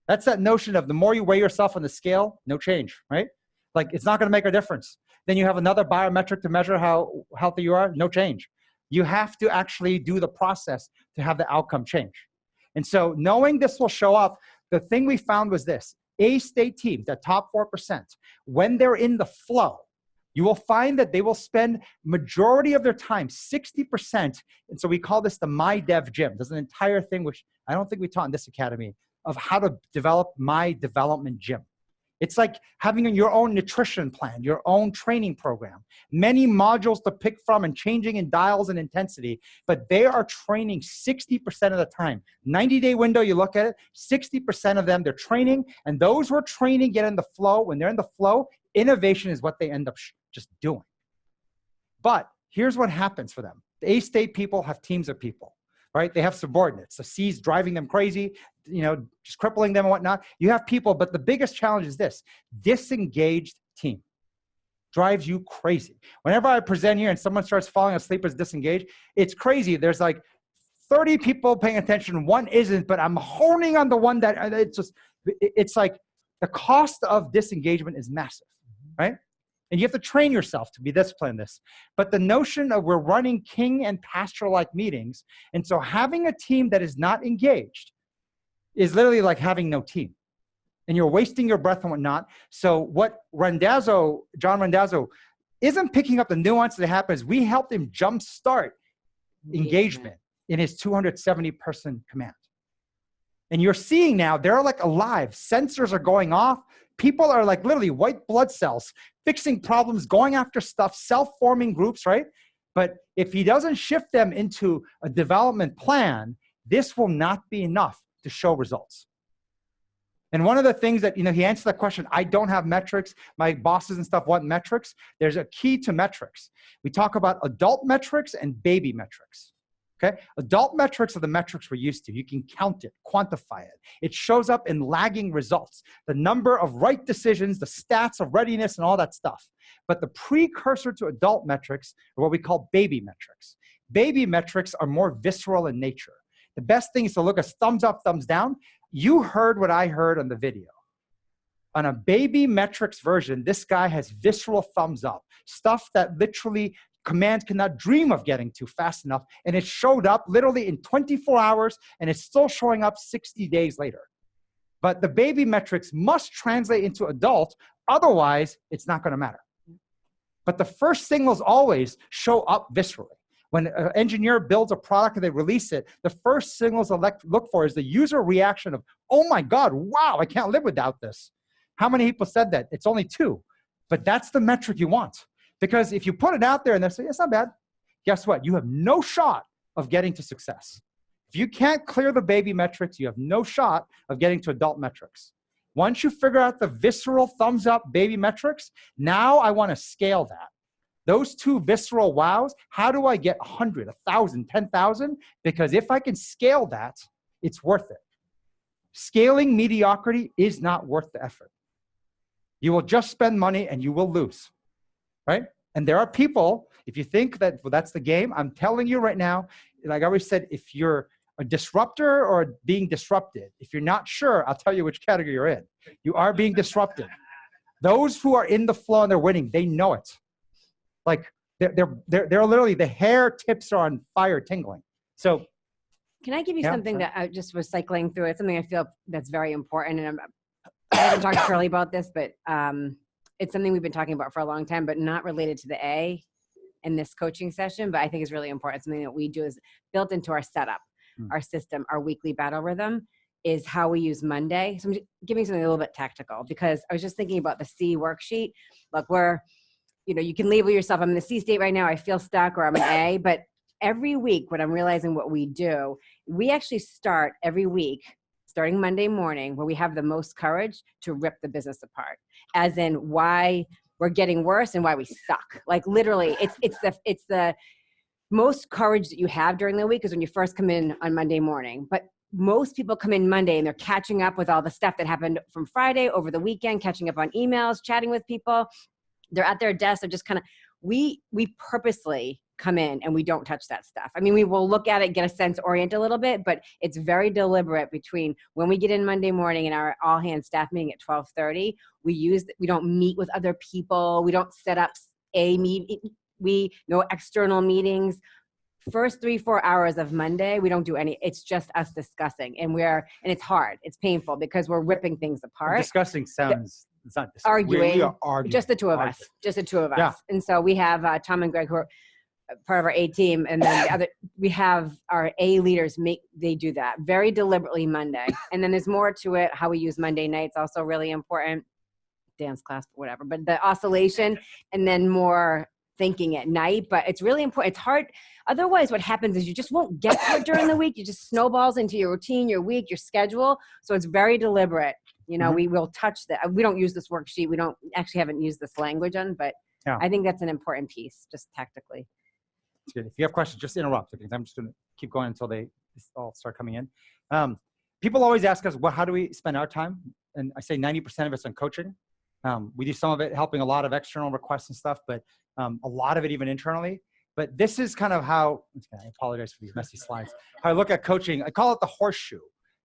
[SPEAKER 2] That's that notion of the more you weigh yourself on the scale, no change, right? Like, it's not going to make a difference. Then you have another biometric to measure how healthy you are, no change. You have to actually do the process to have the outcome change. And so knowing this will show up, the thing we found was this. A state teams, that top 4%, when they're in the flow, you will find that they will spend majority of their time, 60%. And so we call this the My Dev Gym. There's an entire thing, which I don't think we taught in this academy, of how to develop My Development Gym. It's like having your own nutrition plan, your own training program, many modules to pick from and changing in dials and intensity, but they are training 60% of the time. 90-day window, you look at it, 60% of them, they're training, and those who are training get in the flow. When they're in the flow, innovation is what they end up just doing. But here's what happens for them. The A state people have teams of people, right? They have subordinates. The C's driving them crazy. just crippling them and whatnot. You have people, but the biggest challenge is this: disengaged team drives you crazy. Whenever I present here and someone starts falling asleep or is disengaged, it's crazy. There's like 30 people paying attention, one isn't, but I'm honing on the one that it's like the cost of disengagement is massive, right? And you have to train yourself to be disciplined in this. But the notion of we're running king and pasture-like meetings, and so having a team that is not engaged is literally like having no team. And you're wasting your breath and whatnot. So what John Randazzo isn't picking up the nuance that happens. We helped him jumpstart engagement in his 270-person command. And you're seeing now, they're like alive. Sensors are going off. People are like literally white blood cells, fixing problems, going after stuff, self-forming groups, right? But if he doesn't shift them into a development plan, this will not be enough to show results. And one of the things that, he answered that question, I don't have metrics. My bosses and stuff want metrics. There's a key to metrics. We talk about adult metrics and baby metrics. Okay? Adult metrics are the metrics we're used to. You can count it, quantify it. It shows up in lagging results, the number of right decisions, the stats of readiness, and all that stuff. But the precursor to adult metrics are what we call baby metrics. Baby metrics are more visceral in nature. The best thing is to look at thumbs up, thumbs down. You heard what I heard on the video. On a baby metrics version, this guy has visceral thumbs up, stuff that literally commands cannot dream of getting to fast enough. And it showed up literally in 24 hours, and it's still showing up 60 days later. But the baby metrics must translate into adult, otherwise it's not going to matter. But the first signals always show up viscerally. When an engineer builds a product and they release it, the first signals I look for is the user reaction of, oh my God, wow, I can't live without this. How many people said that? It's only 2. But that's the metric you want. Because if you put it out there and they say, it's not bad, guess what? You have no shot of getting to success. If you can't clear the baby metrics, you have no shot of getting to adult metrics. Once you figure out the visceral thumbs up baby metrics, now I want to scale that. Those 2 visceral wows, how do I get 100, 1,000, 10,000? Because if I can scale that, it's worth it. Scaling mediocrity is not worth the effort. You will just spend money and you will lose, right? And there are people, if you think that that's the game, I'm telling you right now, like I always said, if you're a disruptor or being disrupted, if you're not sure, I'll tell you which category you're in. You are being disrupted. Those who are in the flow and they're winning, they know it. Like they're literally, the hair tips are on fire tingling. So
[SPEAKER 3] can I give you something that I just was cycling through? It's something I feel that's very important. And I haven't talked to Shirley about this, but it's something we've been talking about for a long time, but not related to the A in this coaching session, but I think it's really important. Something that we do is built into our setup, our system, our weekly battle rhythm is how we use Monday. So I'm giving something a little bit tactical because I was just thinking about the C worksheet. Look, you can label yourself, I'm in the C state right now, I feel stuck, or I'm an A, but every week when I'm realizing what we do, we actually start every week, starting Monday morning, where we have the most courage to rip the business apart, as in why we're getting worse and why we suck. Like literally, it's the most courage that you have during the week is when you first come in on Monday morning. But most people come in Monday and they're catching up with all the stuff that happened from Friday over the weekend, catching up on emails, chatting with people. They're at their desk. They're just kind of, we purposely come in and we don't touch that stuff. I mean, we will look at it, get a sense, orient a little bit, but it's very deliberate between when we get in Monday morning in our all hands staff meeting at 12:30, we don't meet with other people. We don't set up no external meetings. First 3-4 hours of Monday, we don't do any, it's just us discussing and it's hard. It's painful because we're ripping things apart.
[SPEAKER 2] Discussing sounds, it's not
[SPEAKER 3] arguing.
[SPEAKER 2] We are arguing.
[SPEAKER 3] Just the two of us.
[SPEAKER 2] Yeah.
[SPEAKER 3] And so we have Tom and Greg who are part of our A team, and then we have our A leaders they do that very deliberately Monday. And then there's more to it. How we use Monday nights also really important. Dance class, whatever. But the oscillation and then more thinking at night. But it's really important. It's hard. Otherwise, what happens is you just won't get to it during the week. You just snowballs into your routine, your week, your schedule. So it's very deliberate. We will touch that. We don't use this worksheet. We don't actually haven't used this language on, but I think that's an important piece, just tactically.
[SPEAKER 2] It's good. If you have questions, just interrupt. Okay? I'm just going to keep going until they all start coming in. people always ask us, well, how do we spend our time? And I say 90% of it's on coaching. We do some of it helping a lot of external requests and stuff, but a lot of it even internally. But this is kind of how, I apologize for these messy slides, how I look at coaching. I call it the horseshoe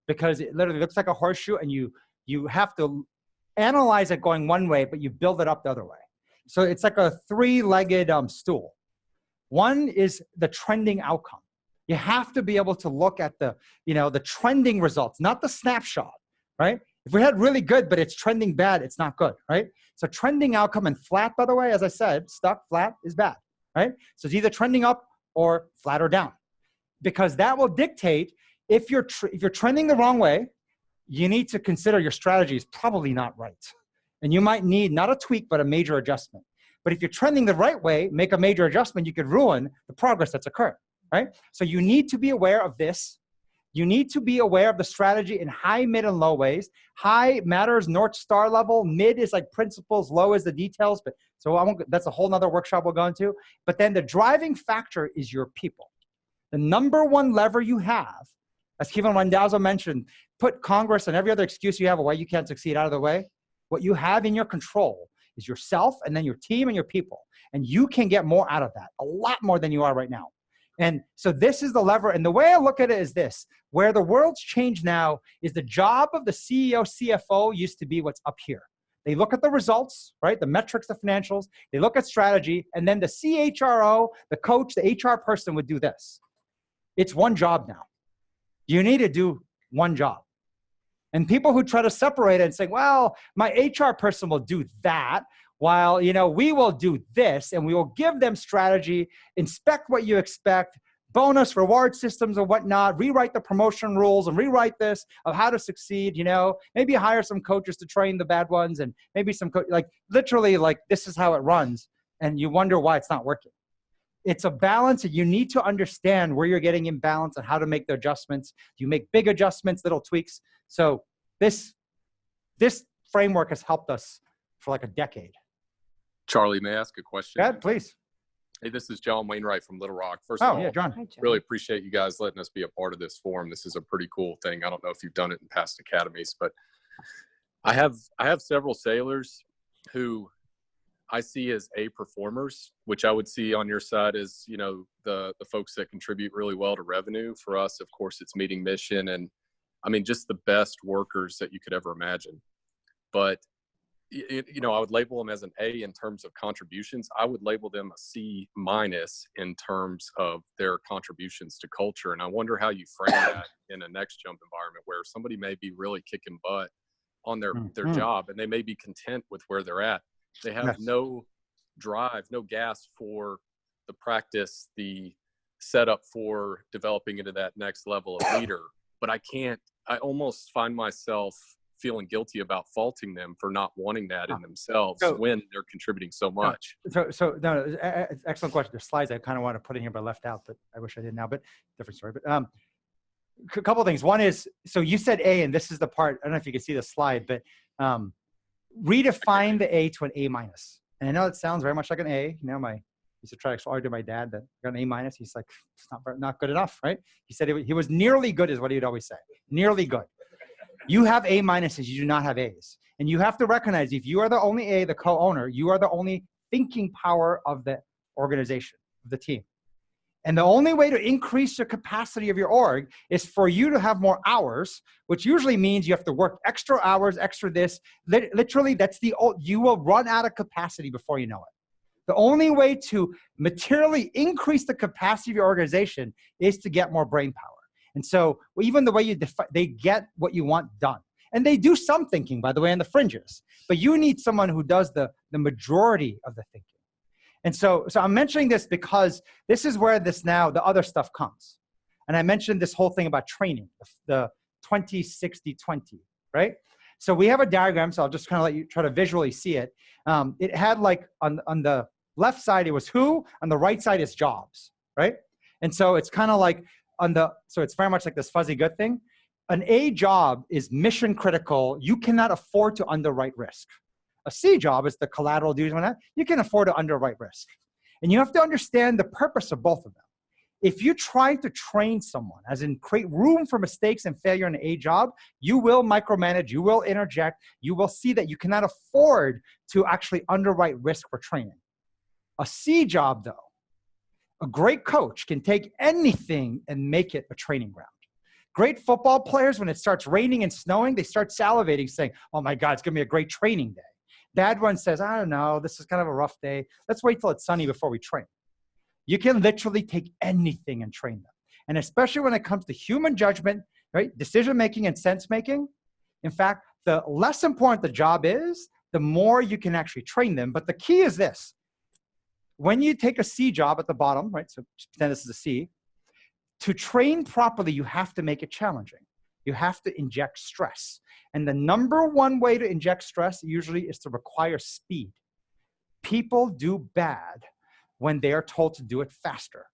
[SPEAKER 2] because it literally looks like a horseshoe and you have to analyze it going one way, but you build it up the other way. So it's like a three-legged stool. One is the trending outcome. You have to be able to look at the trending results, not the snapshot, right? If we had really good, but it's trending bad, it's not good, right? So trending outcome and flat, by the way, as I said, stuck, flat is bad, right? So it's either trending up or flat or down, because that will dictate if you're trending the wrong way, you need to consider your strategy is probably not right. And you might need not a tweak, but a major adjustment. But if you're trending the right way, make a major adjustment, you could ruin the progress that's occurred, right? So you need to be aware of this. You need to be aware of the strategy in high, mid, and low ways. High matters North Star level. Mid is like principles, low is the details. But so that's a whole nother workshop we'll go into. But then the driving factor is your people. The number one lever you have, as Kevin Randazzo mentioned, put Congress and every other excuse you have of why you can't succeed out of the way. What you have in your control is yourself and then your team and your people. And you can get more out of that, a lot more than you are right now. And so this is the lever. And the way I look at it is this: where the world's changed now is the job of the CEO, CFO used to be what's up here. They look at the results, right? The metrics, the financials. They look at strategy. And then the CHRO, the coach, the HR person would do this. It's one job now. You need to do one job. And people who try to separate it and say, well, my HR person will do that, while, we will do this, and we will give them strategy, inspect what you expect, bonus reward systems and whatnot, rewrite the promotion rules and rewrite this of how to succeed, maybe hire some coaches to train the bad ones, and maybe some, literally, this is how it runs. And you wonder why it's not working. It's a balance, and you need to understand where you're getting imbalance and how to make the adjustments. You make big adjustments, little tweaks. So this framework has helped us for like a decade.
[SPEAKER 7] Charlie, may I ask a question?
[SPEAKER 2] Yeah, please.
[SPEAKER 7] Hey, this is John Wainwright from Little Rock. First
[SPEAKER 2] Oh,
[SPEAKER 7] of all,
[SPEAKER 2] yeah, John.
[SPEAKER 3] Hi, John.
[SPEAKER 7] really appreciate you guys letting us be a part of this forum. This is a pretty cool thing. I don't know if you've done it in past academies, but I have several sailors who I see as A performers, which I would see on your side as, the folks that contribute really well to revenue. For us, of course, it's meeting mission and, just the best workers that you could ever imagine. But, I would label them as an A in terms of contributions. I would label them a C- in terms of their contributions to culture. And I wonder how you frame that in a next jump environment where somebody may be really kicking butt on their job, and they may be content with where they're at. They have no drive, no gas for the practice, the setup for developing into that next level of leader. But I almost find myself feeling guilty about faulting them for not wanting that in themselves when they're contributing so much.
[SPEAKER 2] No, excellent question. There's slides I kind of want to put in here, but left out, but I wish I did now, but different story. But a couple of things. One is, so you said A, and this is the part, I don't know if you can see the slide, but redefine the A to an A-. And I know it sounds very much like an A. I used to try to argue my dad that I got an A-. He's like, it's not good enough, right? He said he was nearly good is what he would always say. Nearly good. You have A-, you do not have A's. And you have to recognize if you are the only A, the co-owner, you are the only thinking power of the organization, of the team. And the only way to increase the capacity of your org is for you to have more hours, which usually means you have to work extra hours, extra this. Literally, you will run out of capacity before you know it. The only way to materially increase the capacity of your organization is to get more brain power. And so even the way you define, they get what you want done. And they do some thinking, by the way, on the fringes. But you need someone who does the majority of the thinking. And so I'm mentioning this because this is where the other stuff comes. And I mentioned this whole thing about training, the 20-60-20, right? So we have a diagram, so I'll just kind of let you try to visually see it. It had on the left side, it was who, on the right side is jobs, right? And so it's kind of like so it's very much like this fuzzy good thing. An A job is mission critical. You cannot afford to underwrite risk. A C job is the collateral duties and that. You can afford to underwrite risk. And you have to understand the purpose of both of them. If you try to train someone, as in create room for mistakes and failure in a job, you will micromanage, you will interject, you will see that you cannot afford to actually underwrite risk for training. A C job, though, a great coach can take anything and make it a training ground. Great football players, when it starts raining and snowing, they start salivating, saying, oh my God, it's gonna be a great training day. Bad one says, I don't know, this is kind of a rough day. Let's wait till it's sunny before we train. You can literally take anything and train them. And especially when it comes to human judgment, right? Decision-making and sense-making. In fact, the less important the job is, the more you can actually train them. But the key is this. When you take a C job at the bottom, right? So just pretend this is a C. To train properly, you have to make it challenging. You have to inject stress. And the number one way to inject stress usually is to require speed. People do bad when they are told to do it faster,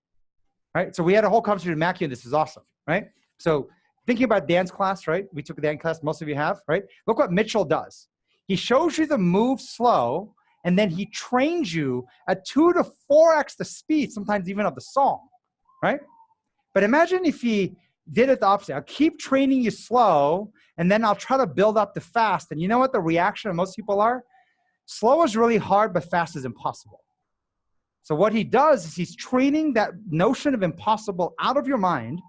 [SPEAKER 2] right? So we had a whole conversation with Mackie, and this is awesome, right? So thinking about dance class, right? We took a dance class, most of you have, right? Look what Mitchell does. He shows you the move slow, and then he trains you at 2 to 4x the speed, sometimes even of the song, right? But imagine if he did it the opposite. I'll keep training you slow, and then I'll try to build up to fast. And you know what the reaction of most people are? Slow is really hard, but fast is impossible. So what he does is he's training that notion of impossible out of your mind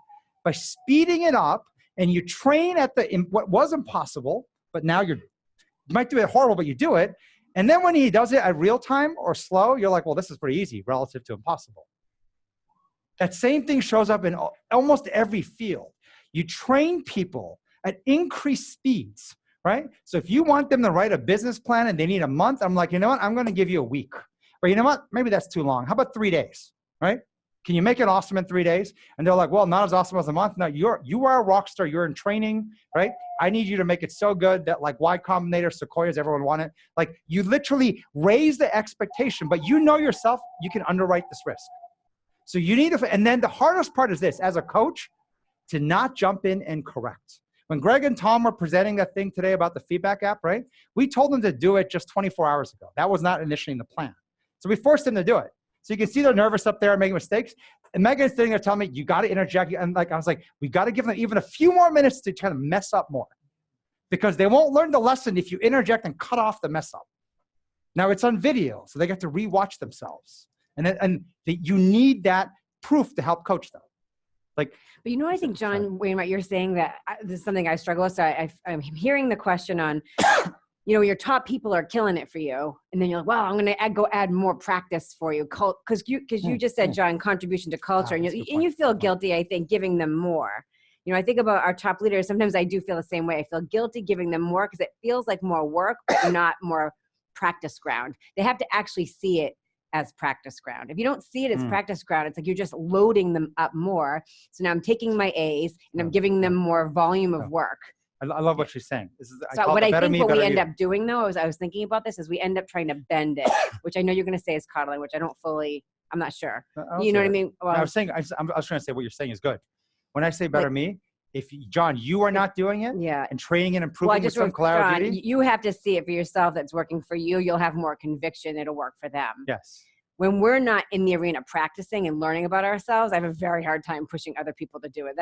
[SPEAKER 2] by speeding it up, and you train at what was impossible, but now you might do it horrible, but you do it. And then when he does it at real time or slow, you're like, well, this is pretty easy relative to impossible. That same thing shows up in almost every field. You train people at increased speeds, right? So if you want them to write a business plan and they need a month, I'm like, you know what? I'm going to give you a week. Or you know what? Maybe that's too long. How about 3 days, right? Can you make it awesome in 3 days? And they're like, well, not as awesome as a month. No, you are a rock star. You're in training, right? I need you to make it so good that like Y Combinator, Sequoias, everyone want it. Like you literally raise the expectation, but you know yourself, you can underwrite this risk. So you need to, and then the hardest part is this, as a coach, to not jump in and correct. When Greg and Tom were presenting that thing today about the feedback app, right? We told them to do it just 24 hours ago. That was not initially in the plan. So we forced them to do it. So you can see they're nervous up there making mistakes. And Meghan's sitting there telling me, you got to interject. And like, I was like, we got to give them even a few more minutes to kind of mess up more. Because they won't learn the lesson if you interject and cut off the mess up. Now it's on video, so they get to rewatch themselves. You need that proof to help coach them. Like,
[SPEAKER 3] but you know, I think, John Wainwright, you're saying that this is something I struggle with. So I'm hearing the question on, you know, your top people are killing it for you. And then you're like, well, I'm going to go add more practice for you. Because you just said, John, contribution to culture. And you feel guilty, I think, giving them more. You know, I think about our top leaders. Sometimes I do feel the same way. I feel guilty giving them more because it feels like more work, but not more practice ground. They have to actually see it as practice ground. If you don't see it as practice ground, it's like you're just loading them up more. So now I'm taking my A's and I'm giving them more volume of work.
[SPEAKER 2] I love what she's saying.
[SPEAKER 3] So what I think what we end up doing though, is I was thinking about this, is we end up trying to bend it, which I know you're going to say is coddling, which I don't fully, I'm not sure. You know what I mean? Well,
[SPEAKER 2] I was trying to say what you're saying is good. When I say better me, if John, you are not doing it, and training and improving with some collaborative duty,
[SPEAKER 3] you have to see it for yourself. That's working for you. You'll have more conviction. It'll work for them.
[SPEAKER 2] Yes.
[SPEAKER 3] When we're not in the arena practicing and learning about ourselves, I have a very hard time pushing other people to do it.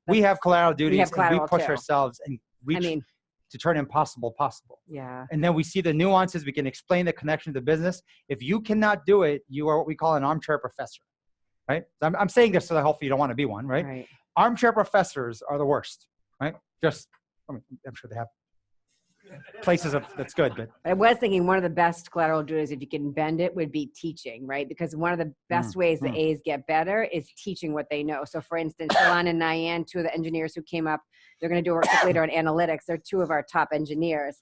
[SPEAKER 2] We have collateral duties.
[SPEAKER 3] We
[SPEAKER 2] push ourselves and reach to turn impossible possible.
[SPEAKER 3] Yeah.
[SPEAKER 2] And then we see the nuances. We can explain the connection to business. If you cannot do it, you are what we call an armchair professor, right? I'm saying this so that hopefully you don't want to be one, right? Armchair professors are the worst, right? I'm sure they have places that's good, but
[SPEAKER 3] I was thinking one of the best collateral duties, if you can bend it, would be teaching, right? Because one of the best ways the A's get better is teaching what they know. So for instance, Shalon and Nyan, two of the engineers who came up, they're going to do a workshop later on analytics. They're two of our top engineers.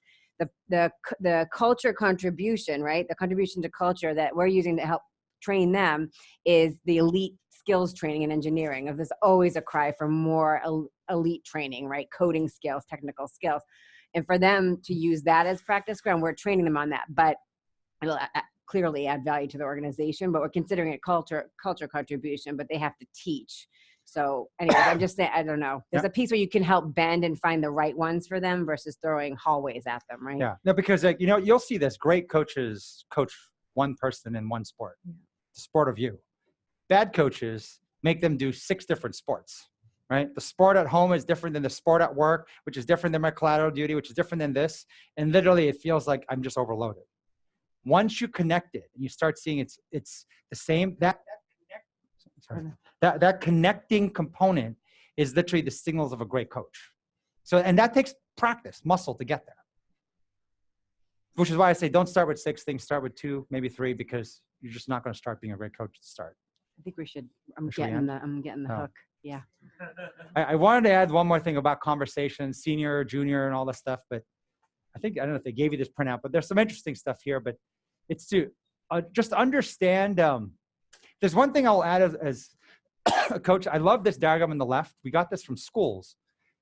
[SPEAKER 3] The culture contribution, right? The contribution to culture that we're using to help train them is the elite skills training in engineering. There's always a cry for more elite training, right? Coding skills, technical skills. And for them to use that as practice ground, we're training them on that. But it'll clearly add value to the organization, but we're considering it culture contribution, but they have to teach. So anyways, I'm just saying, I don't know. There's a piece where you can help bend and find the right ones for them versus throwing hallways at them, right?
[SPEAKER 2] Yeah, no, because you'll see this. Great coaches coach one person in one sport, the sport of you. Bad coaches make them do 6 different sports, right? The sport at home is different than the sport at work, which is different than my collateral duty, which is different than this. And literally it feels like I'm just overloaded. Once you connect it and you start seeing it's the same, that connecting component is literally the signals of a great coach. So, and that takes practice, muscle to get there. Which is why I say don't start with 6 things, start with 2, maybe 3, because you're just not going to start being a great coach to start.
[SPEAKER 3] I think we should.
[SPEAKER 2] Should we end?
[SPEAKER 3] I'm getting the hook. Yeah.
[SPEAKER 2] I wanted to add one more thing about conversation, senior, junior, and all this stuff, but I don't know if they gave you this printout, but there's some interesting stuff here, but it's to just understand. There's one thing I'll add as a coach. I love this diagram on the left. We got this from schools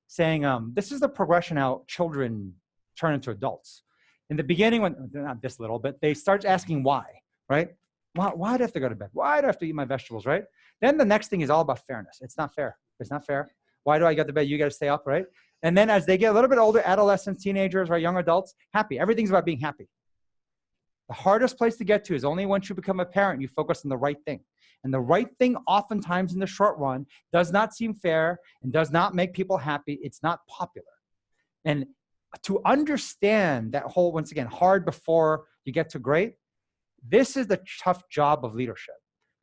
[SPEAKER 2] saying this is the progression how children turn into adults. In the beginning, when they're not this little, but they start asking why, right? Why do I have to go to bed? Why do I have to eat my vegetables, right? Then the next thing is all about fairness. It's not fair. It's not fair. Why do I get to bed? You got to stay up, right? And then as they get a little bit older, adolescents, teenagers, right, young adults, happy. Everything's about being happy. The hardest place to get to is only once you become a parent, you focus on the right thing. And the right thing oftentimes in the short run does not seem fair and does not make people happy. It's not popular. And to understand that whole, once again, hard before you get to great, this is the tough job of leadership,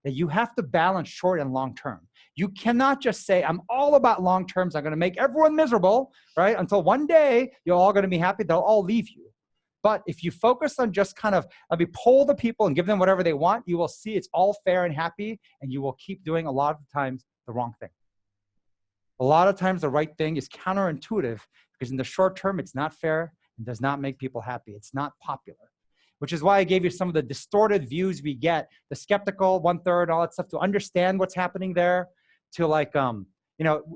[SPEAKER 2] that you have to balance short and long term. You cannot just say, I'm all about long terms. I'm going to make everyone miserable, right? Until one day, you're all going to be happy. They'll all leave you. But if you focus on just kind of, pull the people and give them whatever they want, you will see it's all fair and happy, and you will keep doing a lot of times the wrong thing. A lot of times the right thing is counterintuitive because in the short term, it's not fair and does not make people happy. It's not popular, which is why I gave you some of the distorted views we get, the skeptical, 1/3, all that stuff, to understand what's happening there, to like,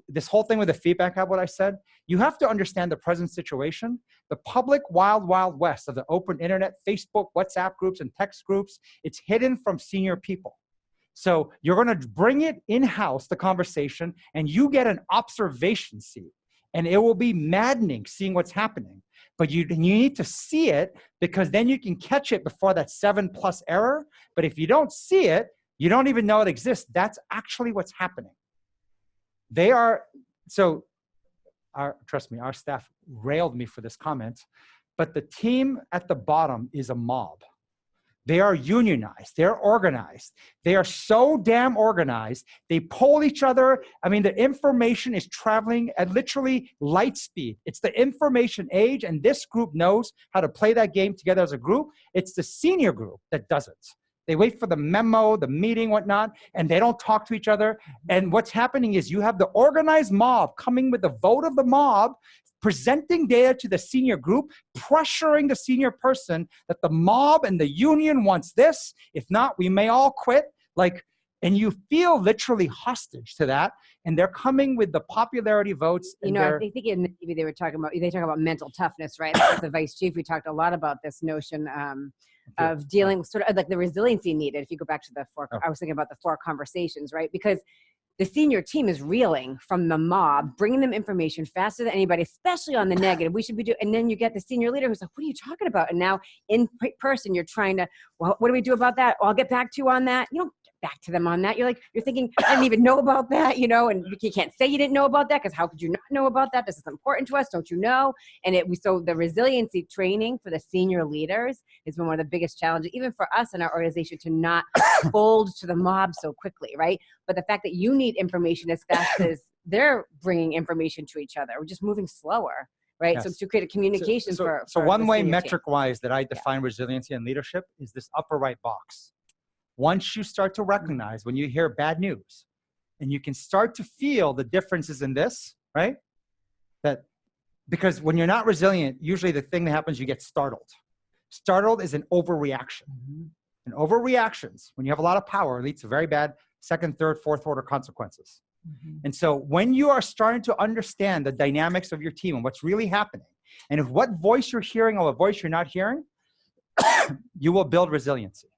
[SPEAKER 2] this whole thing with the feedback app, what I said, you have to understand the present situation. The public wild, wild west of the open internet, Facebook, WhatsApp groups, and text groups, it's hidden from senior people. So you're going to bring it in-house, the conversation, and you get an observation seat. And it will be maddening seeing what's happening. But you need to see it, because then you can catch it before that 7+ error. But if you don't see it, you don't even know it exists. That's actually what's happening. Trust me, our staff railed me for this comment, but the team at the bottom is a mob. They are unionized. They're organized. They are so damn organized. They poll each other. I mean, the information is traveling at literally light speed. It's the information age, and this group knows how to play that game together as a group. It's the senior group that doesn't. They wait for the memo, the meeting, whatnot, and they don't talk to each other. And what's happening is you have the organized mob coming with the vote of the mob, presenting data to the senior group, pressuring the senior person that the mob and the union wants this. If not, we may all quit. And you feel literally hostage to that. And they're coming with the popularity votes.
[SPEAKER 3] I think maybe they talk about mental toughness, right? As the vice chief, we talked a lot about this notion of dealing sort of like the resiliency needed. If you go back to I was thinking about the 4 conversations, right? Because the senior team is reeling from the mob, bringing them information faster than anybody, especially on the negative. We should be doing, and then you get the senior leader who's like, what are you talking about? And now in person, you're trying to, well, what do we do about that? I'll get back to you on that. You don't get back to them on that. You're thinking, I didn't even know about that, and you can't say you didn't know about that, because how could you not know about that? This is important to us, don't you know? And so the resiliency training for the senior leaders has been one of the biggest challenges, even for us in our organization, to not fold to the mob so quickly, right? But the fact that you need information as fast as they're bringing information to each other, we're just moving slower, right? Yes. So to create a communication
[SPEAKER 2] for one way metric-wise that I define resiliency and leadership is this upper right box. Once you start to recognize when you hear bad news, and you can start to feel the differences in this, right? Because when you're not resilient, usually the thing that happens, you get startled. Startled is an overreaction. Mm-hmm. And overreactions, when you have a lot of power, leads to very bad 2nd, 3rd, 4th order consequences. Mm-hmm. And so when you are starting to understand the dynamics of your team and what's really happening, and if what voice you're hearing or what voice you're not hearing, you will build resiliency.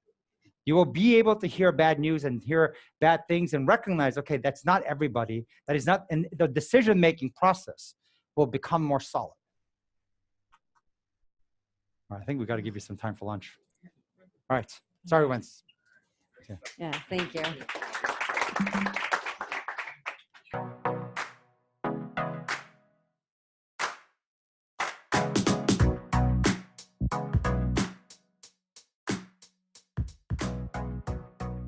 [SPEAKER 2] You will be able to hear bad news and hear bad things and recognize, okay, that's not everybody. That is not, and the decision-making process will become more solid. All right, I think we've got to give you some time for lunch. All right. Sorry, Wentz.
[SPEAKER 3] Yeah, thank you.